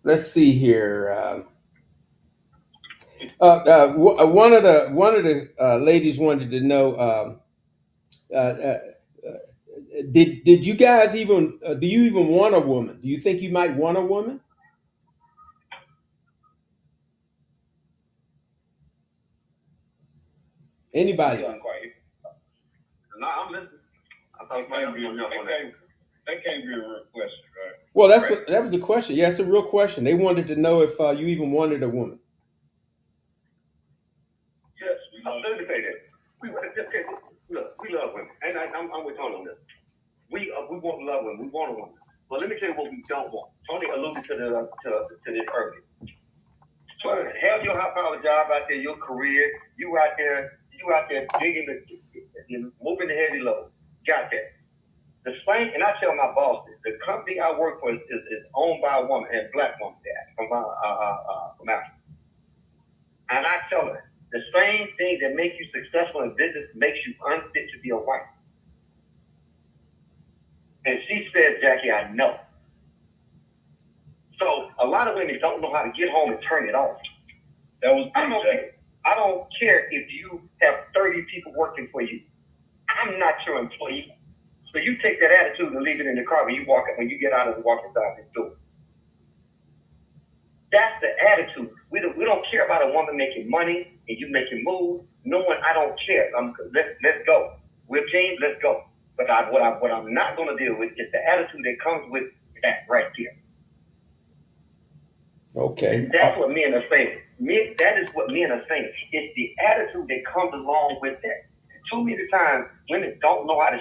Let's see here. One of the ladies wanted to know, uh, uh, did you guys even do you even want a woman? Do you think you might want a woman? Anybody? No, I'm listening. I thought That can't be a real question, right? Well, that was the question. Yeah, it's a real question. They wanted to know if you even wanted a woman. Yes, we know. Let me say that. We love women, and I'm with Tony on this. We want to love women. We want a woman. But let me tell you what we don't want. Tony alluded to this earlier. So have your high power job out there, your career, you out there digging moving the heavy load. Got that. The same, and I tell my bosses, the company I work for is owned by a woman, and a black woman from Africa. And I tell her, the same thing that makes you successful in business makes you unfit to be a wife. And she said, Jackie, I know. So a lot of women don't know how to get home and turn it off. That was I don't care if you have 30 people working for you. I'm not your employee. So you take that attitude and leave it in the car when you get out and walk inside this door. That's the attitude. We don't care about a woman making money and you making moves. No one, I don't care. Let's go. We're team, let's go. But what I'm not going to deal with is the attitude that comes with that right there. Okay. That's what men are saying. That is what men are saying. It's the attitude that comes along with that. Too many times, women don't know how to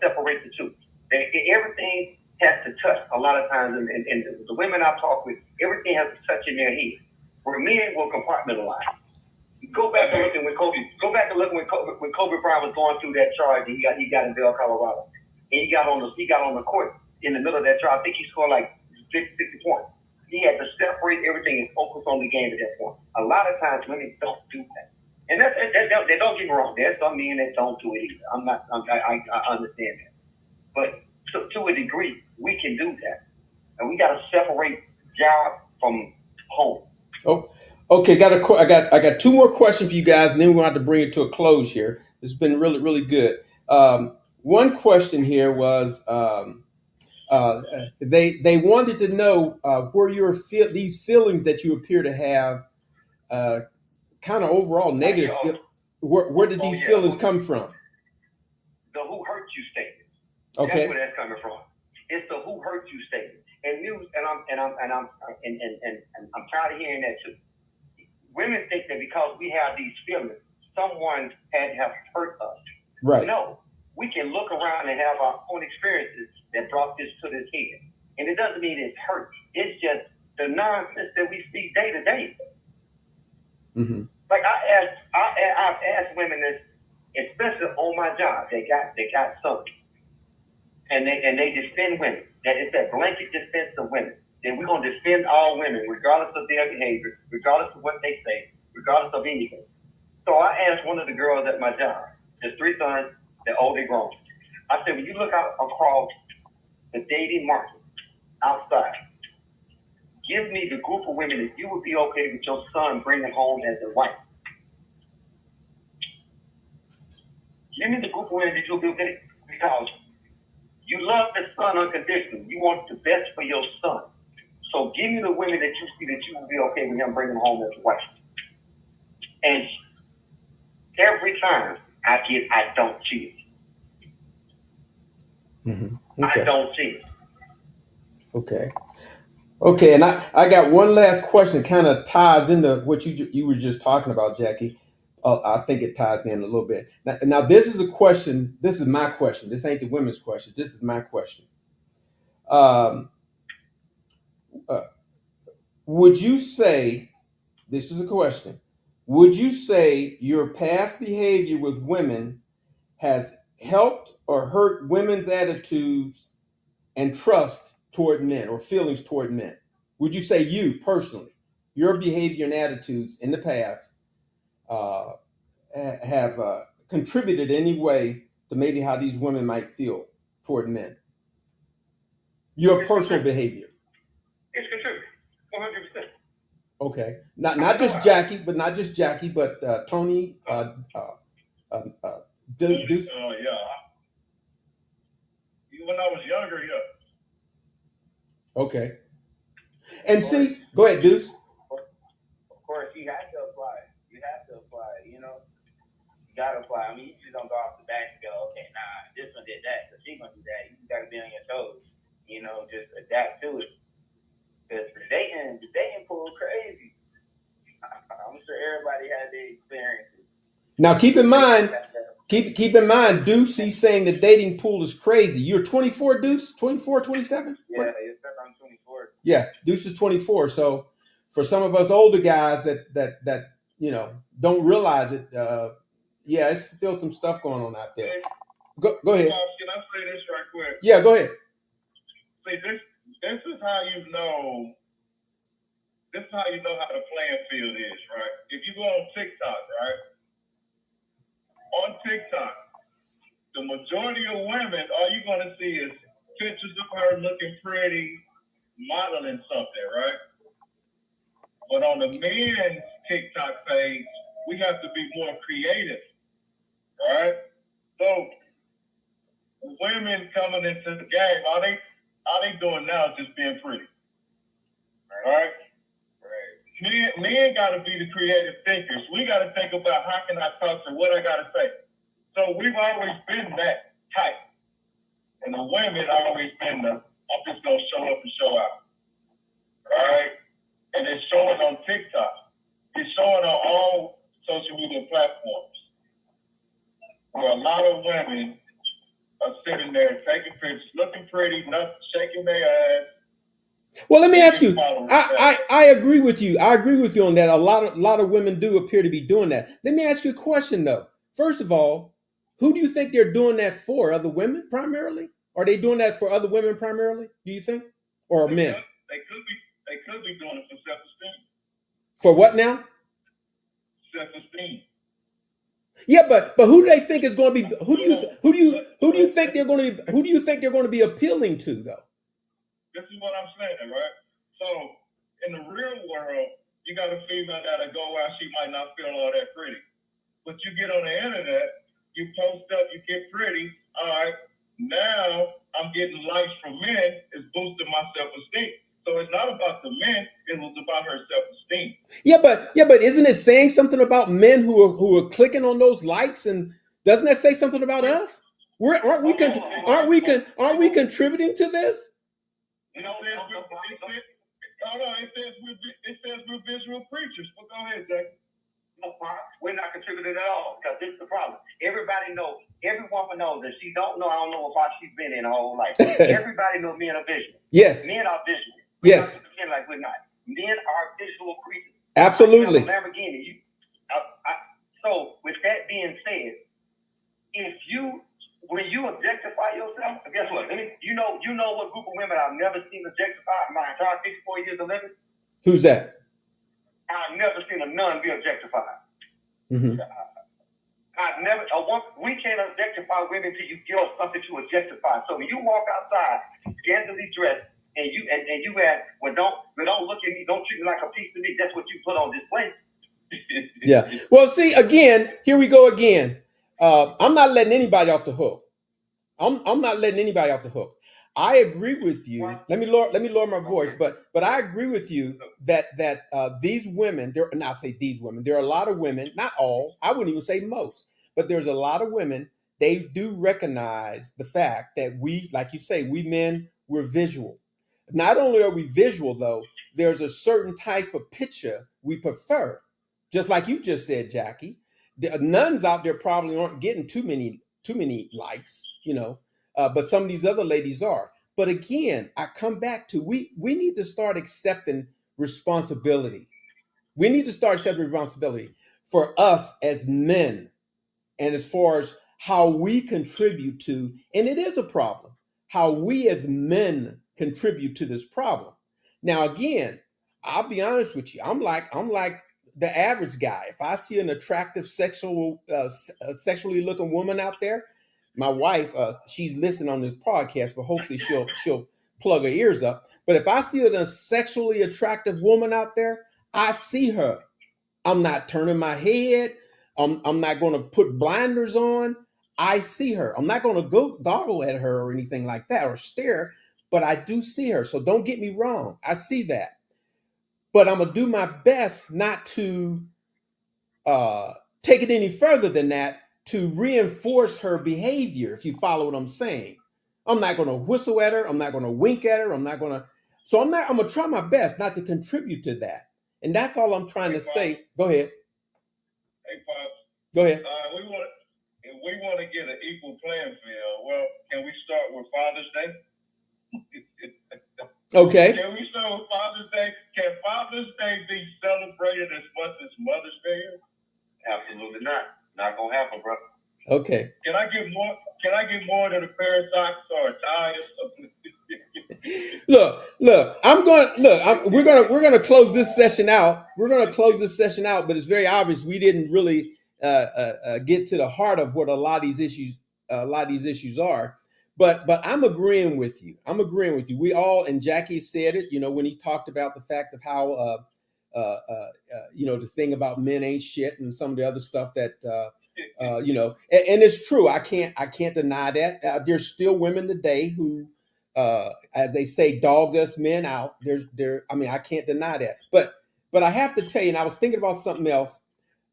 separate the two. Everything has to touch a lot of times, and the women I talk with, everything has to touch in their head. Where men will compartmentalize. Go back and look when Kobe Bryant was going through that charge he got in Bell, Colorado, and he got on the court in the middle of that charge. I think he scored like 60 points. He had to separate everything and focus on the game at that point. A lot of times women don't do that. And that don't get me wrong. There's some men that don't do it either. I understand that. But to a degree, we can do that. And we got to separate job from home. Oh, okay. I got two more questions for you guys, and then we're going to have to bring it to a close here. It's been really, really good. One question here was they wanted to know where these feelings that you appear to have kind of overall negative. Where did these feelings come from? The who hurt you statement. Okay. That's where that's coming from. It's the who hurt you statement. I'm tired of hearing that too. Women think that because we have these feelings, someone had to have hurt us. Right. No, we can look around and have our own experiences that brought this to this head. And it doesn't mean it's hurt. It's just the nonsense that we see day to day. Mm-hmm. Like I've asked women this, especially on my job. They got something, and they defend women. That is that blanket defense of women. That we're gonna defend all women, regardless of their behavior, regardless of what they say, regardless of anything. So I asked one of the girls at my job. There's 3 sons. They're old, they're grown. I said, when you look out across the dating market outside, give me the group of women that you would be okay with your son bringing home as a wife. Give me the group of women that you'll be okay because you love the son unconditionally. You want the best for your son. So give me the women that you see that you will be okay with him bringing home as a wife. And every time I don't see it. Mm-hmm. Okay. I don't see it. Okay, and I got one last question. Kind of ties into what you were just talking about, Jackie. I think it ties in a little bit. Now, this is a question. This is my question. This ain't the women's question. This is my question. Um, uh, would you say, this is a question, would you say your past behavior with women has helped or hurt women's attitudes and trust toward men or feelings toward men? Would you say you personally, your behavior and attitudes in the past uh, have contributed in any way to maybe how these women might feel toward men? Your personal behavior. It's contributing, 100%. Okay, not just Jackie, but Tony, Deuce. Yeah. When I was younger, yeah. Okay, and see, go ahead, Deuce. Of course, you have to apply. You have to apply. You know, you gotta apply. I mean, you just don't go off the bat and go, okay, nah, this one did that, so she gonna do that. You just gotta be on your toes. You know, just adapt to it. Because the dating pool crazy. I'm sure everybody had their experiences. Now, keep in mind, Deuce, he's saying the dating pool is crazy. You're 24, Deuce? 24, 27? Yeah, I'm 24. Yeah, Deuce is 24. So for some of us older guys that don't realize it, yeah, it's still some stuff going on out there. Go ahead. Can I say this right quick? Yeah, go ahead. See, this is how you know. This is how you know how the playing field is, right? If you go on TikTok, right? On TikTok, the majority of women, all you're gonna see is pictures of her looking pretty, modeling something, right? But on the men's TikTok page, we have to be more creative, right? So women coming into the game, all they doing now is just being pretty, right? Men got to be the creative thinkers. We got to think about how can I talk to what I got to say. So we've always been that type, and the women always been the I'm just gonna show up and show out, all right? And it's showing on TikTok. It's showing on all social media platforms where a lot of women are sitting there taking pictures, looking pretty, not shaking their ass. Well, let me ask you. I agree with you. I agree with you on that. A lot of women do appear to be doing that. Let me ask you a question though. First of all, who do you think they're doing that for? Other women primarily? Are they doing that for other women primarily? Do you think, or men? They could be doing it for self-esteem. For what now? Self-esteem. Yeah, but who do they think is going to be? Who do you think they're going to? Who do you think they're going to be appealing to though? This is what I'm saying, right? So in the real world, you got a female that'll go out, she might not feel all that pretty. But you get on the internet, you post up, you get pretty, all right, now I'm getting likes from men, it's boosting my self-esteem. So it's not about the men, it was about her self-esteem. Yeah, but isn't it saying something about men who are clicking on those likes, and doesn't that say something about us? Aren't we contributing to this? It says we're visual creatures. Well, go ahead, Jack. No, we're not contributing at all because this is the problem. Everybody knows, every woman knows that she don't know. I don't know what she's been in her whole life. Everybody knows men are visual. Yes. Men are visual. Yes. Pretend like we're not. Men are visual creatures. Absolutely. Lamborghini. So with that being said, when you objectify yourself, guess what? You know what group of women I've never seen objectified in my entire 64 years of living? Who's that? I've never seen a nun be objectified. Mm-hmm. We can't objectify women until you give us something to objectify. So when you walk outside, scantily dressed, and you don't look at me, don't treat me like a piece of meat. That's what you put on display. Yeah. Well, see, again, here we go again. I'm not letting anybody off the hook. I'm not letting anybody off the hook. I agree with you. Let me lower my voice, but I agree with you that these women, and I say these women, there are a lot of women, not all, I wouldn't even say most, but there's a lot of women, they do recognize the fact that we, like you say, we men, we're visual. Not only are we visual though, there's a certain type of picture we prefer. Just like you just said, Jackie, The nuns out there probably aren't getting too many likes, but some of these other ladies are. But again, I come back to we need to start accepting responsibility. We need to start accepting responsibility for us as men, and as far as how we contribute to, and it is a problem, how we as men contribute to this problem. Now, again, I'll be honest with you. I'm like the average guy. If I see an attractive sexually looking woman out there, my wife, she's listening on this podcast, but hopefully she'll plug her ears up. But if I see a sexually attractive woman out there, I see her. I'm not turning my head. I'm not going to put blinders on. I see her. I'm not going to go goggle at her or anything like that or stare, but I do see her. So don't get me wrong. I see that. But I'm going to do my best not to take it any further than that, to reinforce her behavior, if you follow what I'm saying. I'm not going to whistle at her. I'm not going to wink at her. I'm going to try my best not to contribute to that. And that's all I'm trying to say. Go ahead. Hey, Pops. Go ahead. If we want to get an equal playing field, well, can we start with Father's Day? Okay. Can we start with Father's Day? Can Father's Day be celebrated as much as Mother's Day is? Absolutely not. Not gonna happen, bro. Okay. Can I give more? Can I give more than a pair of socks or a tie or something? We're gonna close this session out. We're gonna close this session out, but it's very obvious we didn't really get to the heart of what a lot of these issues are. But I'm agreeing with you. We all, and Jackie said it, when he talked about the fact of how the thing about men ain't shit and some of the other stuff that and it's true. I can't deny that. There's still women today who, as they say, dog us men out. I can't deny that. But I have to tell you, and I was thinking about something else.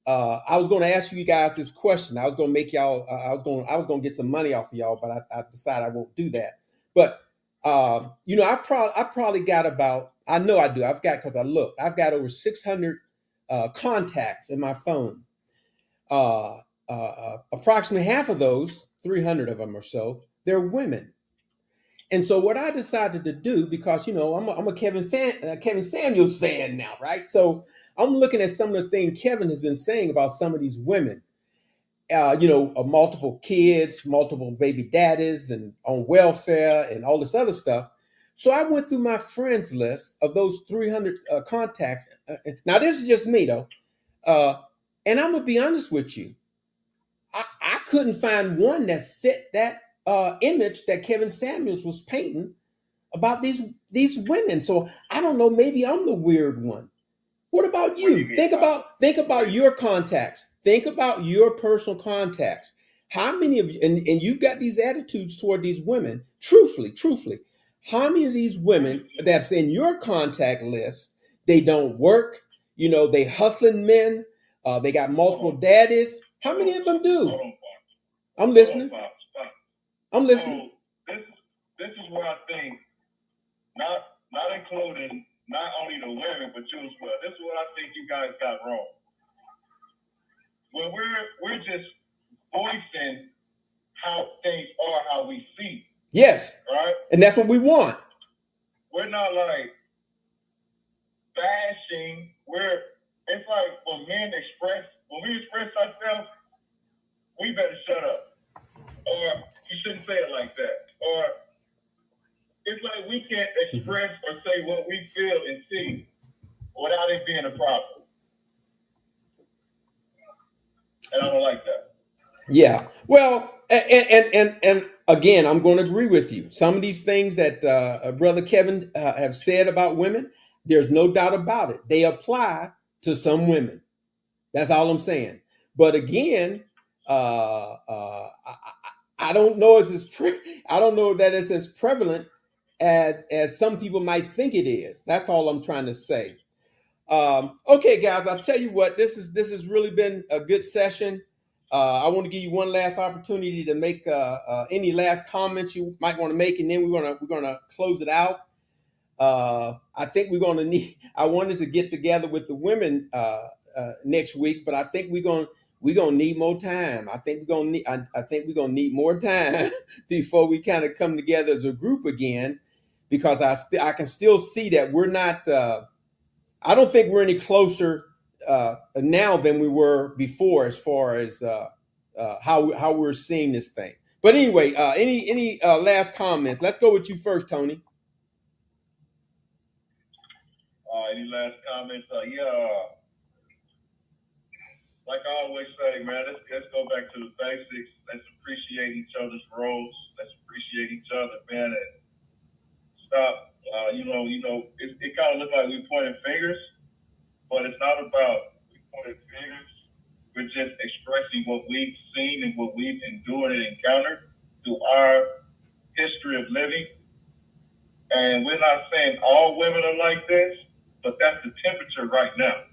I was going to ask you guys this question. I was going to make y'all. I was going to get some money off of y'all, but I decided I won't do that. But I probably got about. I know I do. I've got, because I looked. I've got over 600 contacts in my phone. Approximately half of those, 300 of them or so, they're women. And so what I decided to do, because I'm a Kevin Samuels fan now, right? So I'm looking at some of the things Kevin has been saying about some of these women, multiple kids, multiple baby daddies, and on welfare and all this other stuff. So I went through my friends list of those 300 contacts. Now this is just me though, and I'm gonna be honest with you. I couldn't find one that fit that image that Kevin Samuels was painting about these women. So I don't know. Maybe I'm the weird one. What about you? Think about your contacts. Think about your personal contacts. How many of you, and you've got these attitudes toward these women, truthfully, how many of these women that's in your contact list, they don't work, they hustling men, they got multiple daddies. How many of them do? I'm listening. I'm listening. So this is where I think, not including not only the women, but you as well. This is what I think you guys got wrong. When we're just voicing how things are, how we see. Yes. Right? And that's what we want. We're not like bashing. It's like when we express ourselves, we better shut up. Or you shouldn't say it like that. Or it's like we can't express or say what we feel and see without it being a problem. And I don't like that. Yeah. Well, and again, I'm going to agree with you. Some of these things that Brother Kevin have said about women, there's no doubt about it. They apply to some women. That's all I'm saying. But again, I don't know I don't know that it's as prevalent as some people might think it is. That's all I'm trying to say. Okay, guys, I'll tell you what. This has really been a good session. I want to give you one last opportunity to make any last comments you might want to make, and then we're gonna close it out. I think we're gonna need. I wanted to get together with the women next week, but I think we're we're gonna need more time. I think we're gonna need more time before we kind of come together as a group again, because I can still see that we're not. I don't think we're any closer now than we were before, as far as how we're seeing this thing. But anyway, any last comments? Let's go with you first, Tony. Any last comments? Like I always say, man, let's go back to the basics. Let's appreciate each other's roles. Let's appreciate each other, man, and stop. It kind of looks like we pointing fingers, but it's not about we pointing fingers. We're just expressing what we've seen and what we've endured and encountered through our history of living. And we're not saying all women are like this, but that's the temperature right now.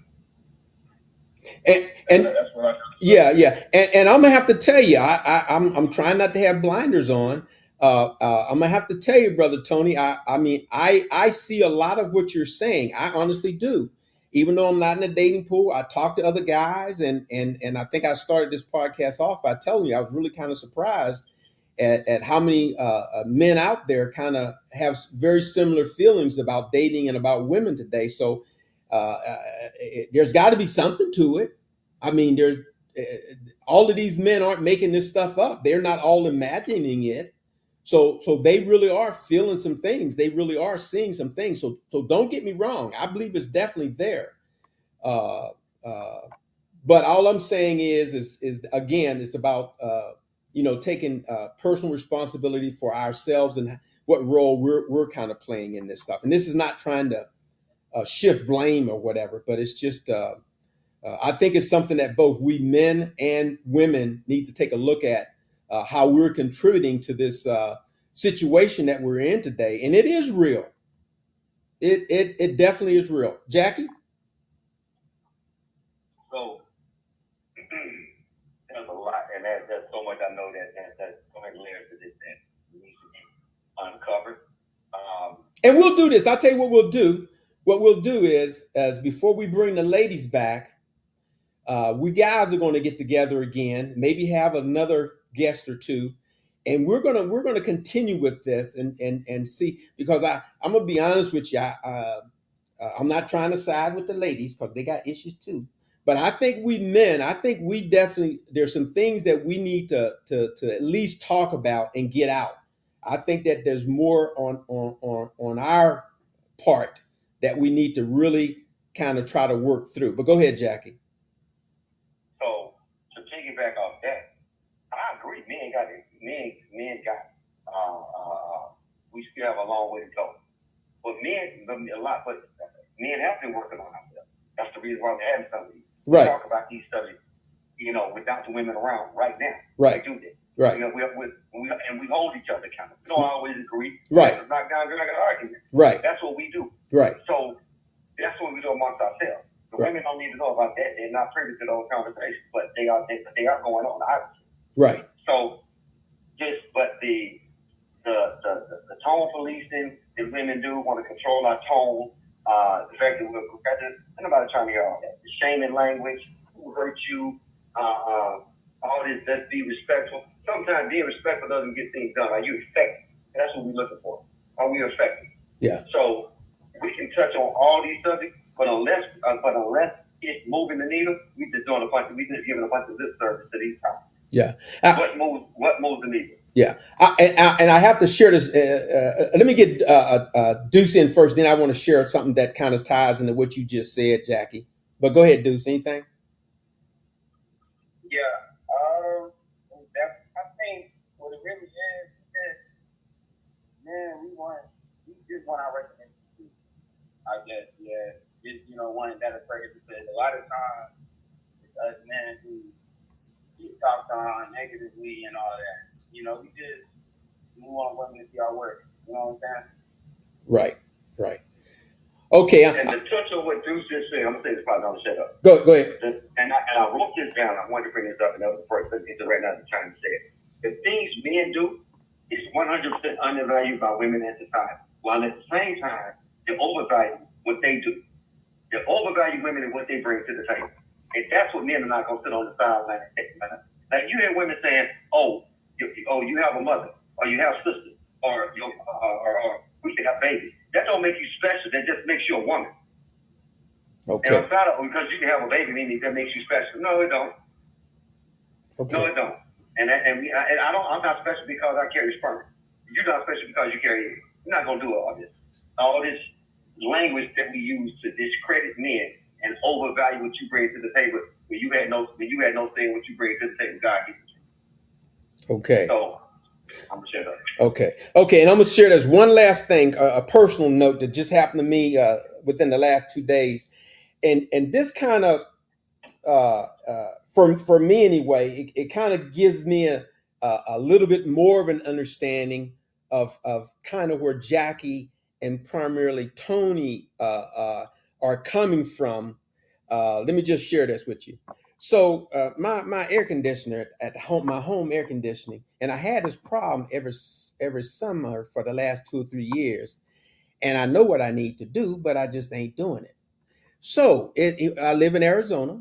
And that's what I yeah. And I'm gonna have to tell you, I'm trying not to have blinders on. I'm gonna have to tell you, brother Tony. I mean, I see a lot of what you're saying. I honestly do. Even though I'm not in a dating pool, I talk to other guys, and I think I started this podcast off by telling you I was really kind of surprised at how many men out there kind of have very similar feelings about dating and about women today. So there's got to be something to it. I mean, all of these men aren't making this stuff up. They're not all imagining it. So they really are feeling some things. They really are seeing some things. So don't get me wrong. I believe it's definitely there. But all I'm saying is again, it's about taking personal responsibility for ourselves and what role we're kind of playing in this stuff. And this is not trying to shift blame or whatever, but it's just I think it's something that both we men and women need to take a look at, how we're contributing to this situation that we're in today. And it is real. It definitely is real. Jackie? So there's a lot, and there's so much I know that's so many layers to this that needs to be uncovered. And we'll do this. I'll tell you what we'll do. What we'll do is, as before we bring the ladies back, we guys are going to get together again, maybe have another guest or two, and we're gonna continue with this and see, because I'm gonna be honest with you, I'm not trying to side with the ladies because they got issues too, but I think we definitely, there's some things that we need to at least talk about and get out. I think that there's more on our part that we need to really kind of try to work through. But go ahead, Jackie. So to piggyback off that, I agree. Men got we still have a long way to go. But men have been working on ourselves. That's the reason why we're having some of these. Right. We talk about these studies, without the women around right now. Right. We do this. Right. We hold each other accountable. We don't always agree. Right. It's not down, we're not going to argue. Right. That's what we do. Right. So that's what we do amongst ourselves. The women don't need to know about that. They're not privy to those conversations, but they are going on, obviously. Right. So but the tone policing that women do, want to control our tone, the fact that we're competitive, nobody trying to hear all that. The shaming language, who hurt you, all this, let's be respectful. Sometimes being respectful doesn't get things done. Are you effective? That's what we're looking for. Are we effective? Yeah. So we can touch on all these subjects, but unless it's moving the needle, we just giving a bunch of lip service to these topics. Yeah. What moves the needle? Yeah. And I have to share this. Let me get Deuce in first. Then I want to share something that kind of ties into what you just said, Jackie. But go ahead, Deuce. Anything? Yeah. I think what it really is, man, we just want our recognition. I guess, yeah. Just, wanting that afraid, because a lot of times it's us men who get talked on negatively and all that. We want women to see our work. You know what I'm saying? Right. Okay. And to touch on what Deuce just said, I'm gonna say this part. I'm gonna shut up. Go ahead. And I wrote this down. I wanted to bring this up, and that was the first thing. Right now, I'm trying to say it. The things men do is 100% undervalued by women in society, while at the same time they overvalue what they do. They overvalue women and what they bring to the table. And that's what men are not going to sit on the sideline and take, man. Like you hear women saying, "Oh, you have a mother, or you have sisters, or we can have babies." That don't make you special. That just makes you a woman. Okay. And outside of, because you can have a baby, meaning that makes you special. No, it don't. Okay. No, it don't. And I don't. I'm not special because I carry sperm. You're not special because you carry it. You're not gonna do all this language that we use to discredit men and overvalue what you bring to the table. When you had no saying what you bring to the table, God gives it to you. Okay. So I'm gonna share that. Okay, and I'm gonna share this one last thing, a personal note that just happened to me within the last 2 days, and this kind of for me anyway, it kind of gives me a little bit more of an understanding of kind of where Jackie and primarily Tony are coming from. Let me just share this with you. So my air conditioner at home, my home air conditioning, and I had this problem every summer for the last 2 or 3 years, and I know what I need to do, but I just ain't doing it. So I live in Arizona,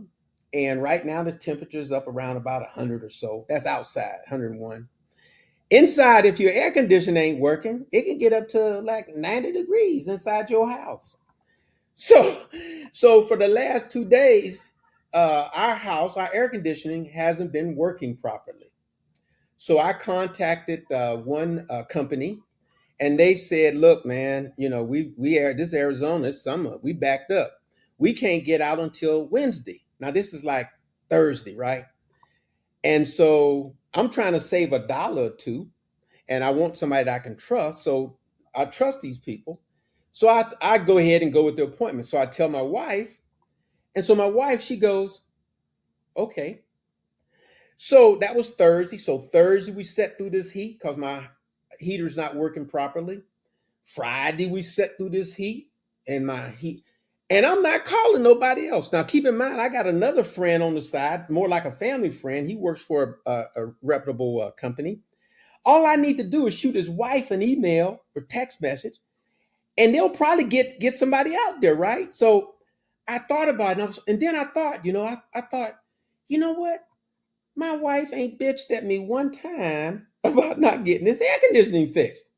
and right now the temperature is up around about 100 or so. That's outside, 101. Inside, if your air conditioner ain't working, it can get up to like 90 degrees inside your house. So for the last 2 days, our air conditioning hasn't been working properly. So I contacted one company, and they said, "Look, man, we are this Arizona, it's summer, we backed up. We can't get out until Wednesday." Now this is like Thursday, right? And so I'm trying to save $1 or $2, and I want somebody that I can trust. So I trust these people. So I go ahead and go with the appointment. So I tell my wife, and so my wife, she goes, "Okay." So that was Thursday. So Thursday we set through this heat because my heater's not working properly. Friday we set through this heat and my heat, and I'm not calling nobody else. Now keep in mind, I got another friend on the side, more like a family friend. He works for a reputable company. All I need to do is shoot his wife an email or text message, and they'll probably get somebody out there, right? So I thought about it, and then I thought, I thought, you know what? My wife ain't bitched at me one time about not getting this air conditioning fixed.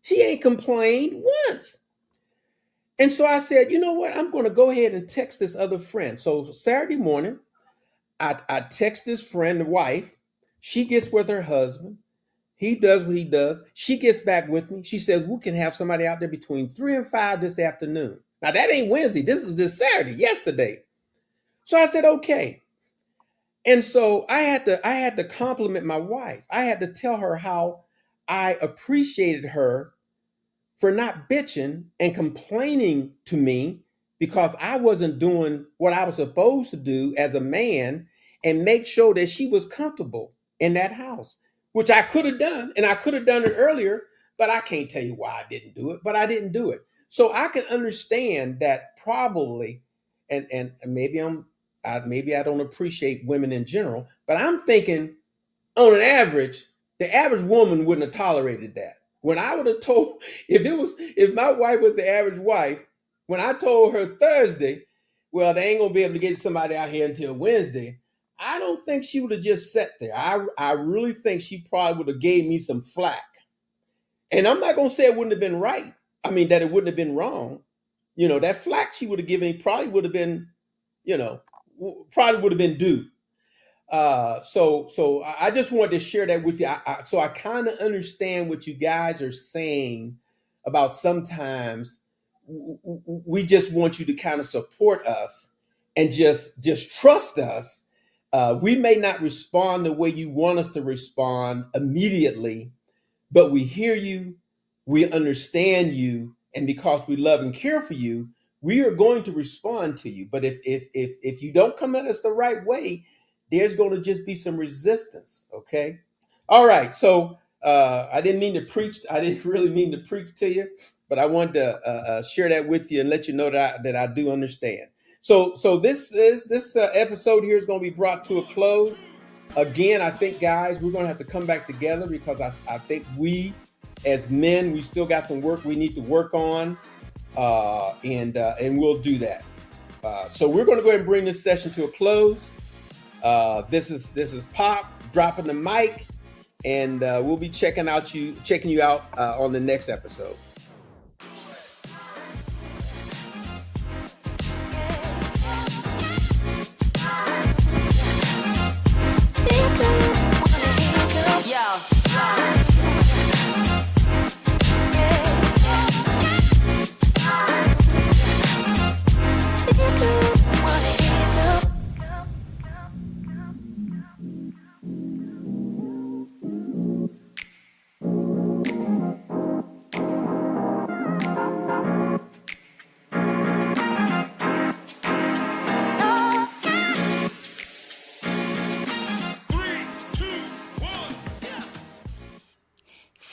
She ain't complained once. And so I said, you know what? I'm going to go ahead and text this other friend. So Saturday morning, I text this friend, the wife. She gets with her husband. He does what he does. She gets back with me. She says, we can have somebody out there between 3 and 5 this afternoon. Now, that ain't Wednesday. This is this Saturday, yesterday. So I said, okay. And so I had to compliment my wife. I had to tell her how I appreciated her for not bitching and complaining to me because I wasn't doing what I was supposed to do as a man and make sure that she was comfortable in that house, which I could have done, and I could have done it earlier, but I can't tell you why I didn't do it, but I didn't do it. So I can understand that probably, and maybe I don't appreciate women in general, but I'm thinking on an average, the average woman wouldn't have tolerated that. When I would have told, if my wife was the average wife, when I told her Thursday, well, they ain't gonna be able to get somebody out here until Wednesday, I don't think she would have just sat there. I really think she probably would have gave me some flack. And I'm not gonna say it wouldn't have been right. I mean, that it wouldn't have been wrong. That flack she would have given me probably would have been, probably would have been due. So I just wanted to share that with you. So I kind of understand what you guys are saying about sometimes we just want you to kind of support us and just trust us. We may not respond the way you want us to respond immediately, but we hear you, we understand you, and because we love and care for you, we are going to respond to you. But if you don't come at us the right way, there's going to just be some resistance. Okay. All right. So I didn't mean to preach. I didn't really mean to preach to you, but I wanted to share that with you and let you know that I do understand. So this episode here is going to be brought to a close. Again, I think, guys, we're going to have to come back together because I think we, as men, we still got some work we need to work on, and we'll do that. So we're going to go ahead and bring this session to a close. This is Pop dropping the mic, and we'll be checking you out on the next episode.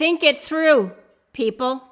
Think it through, people.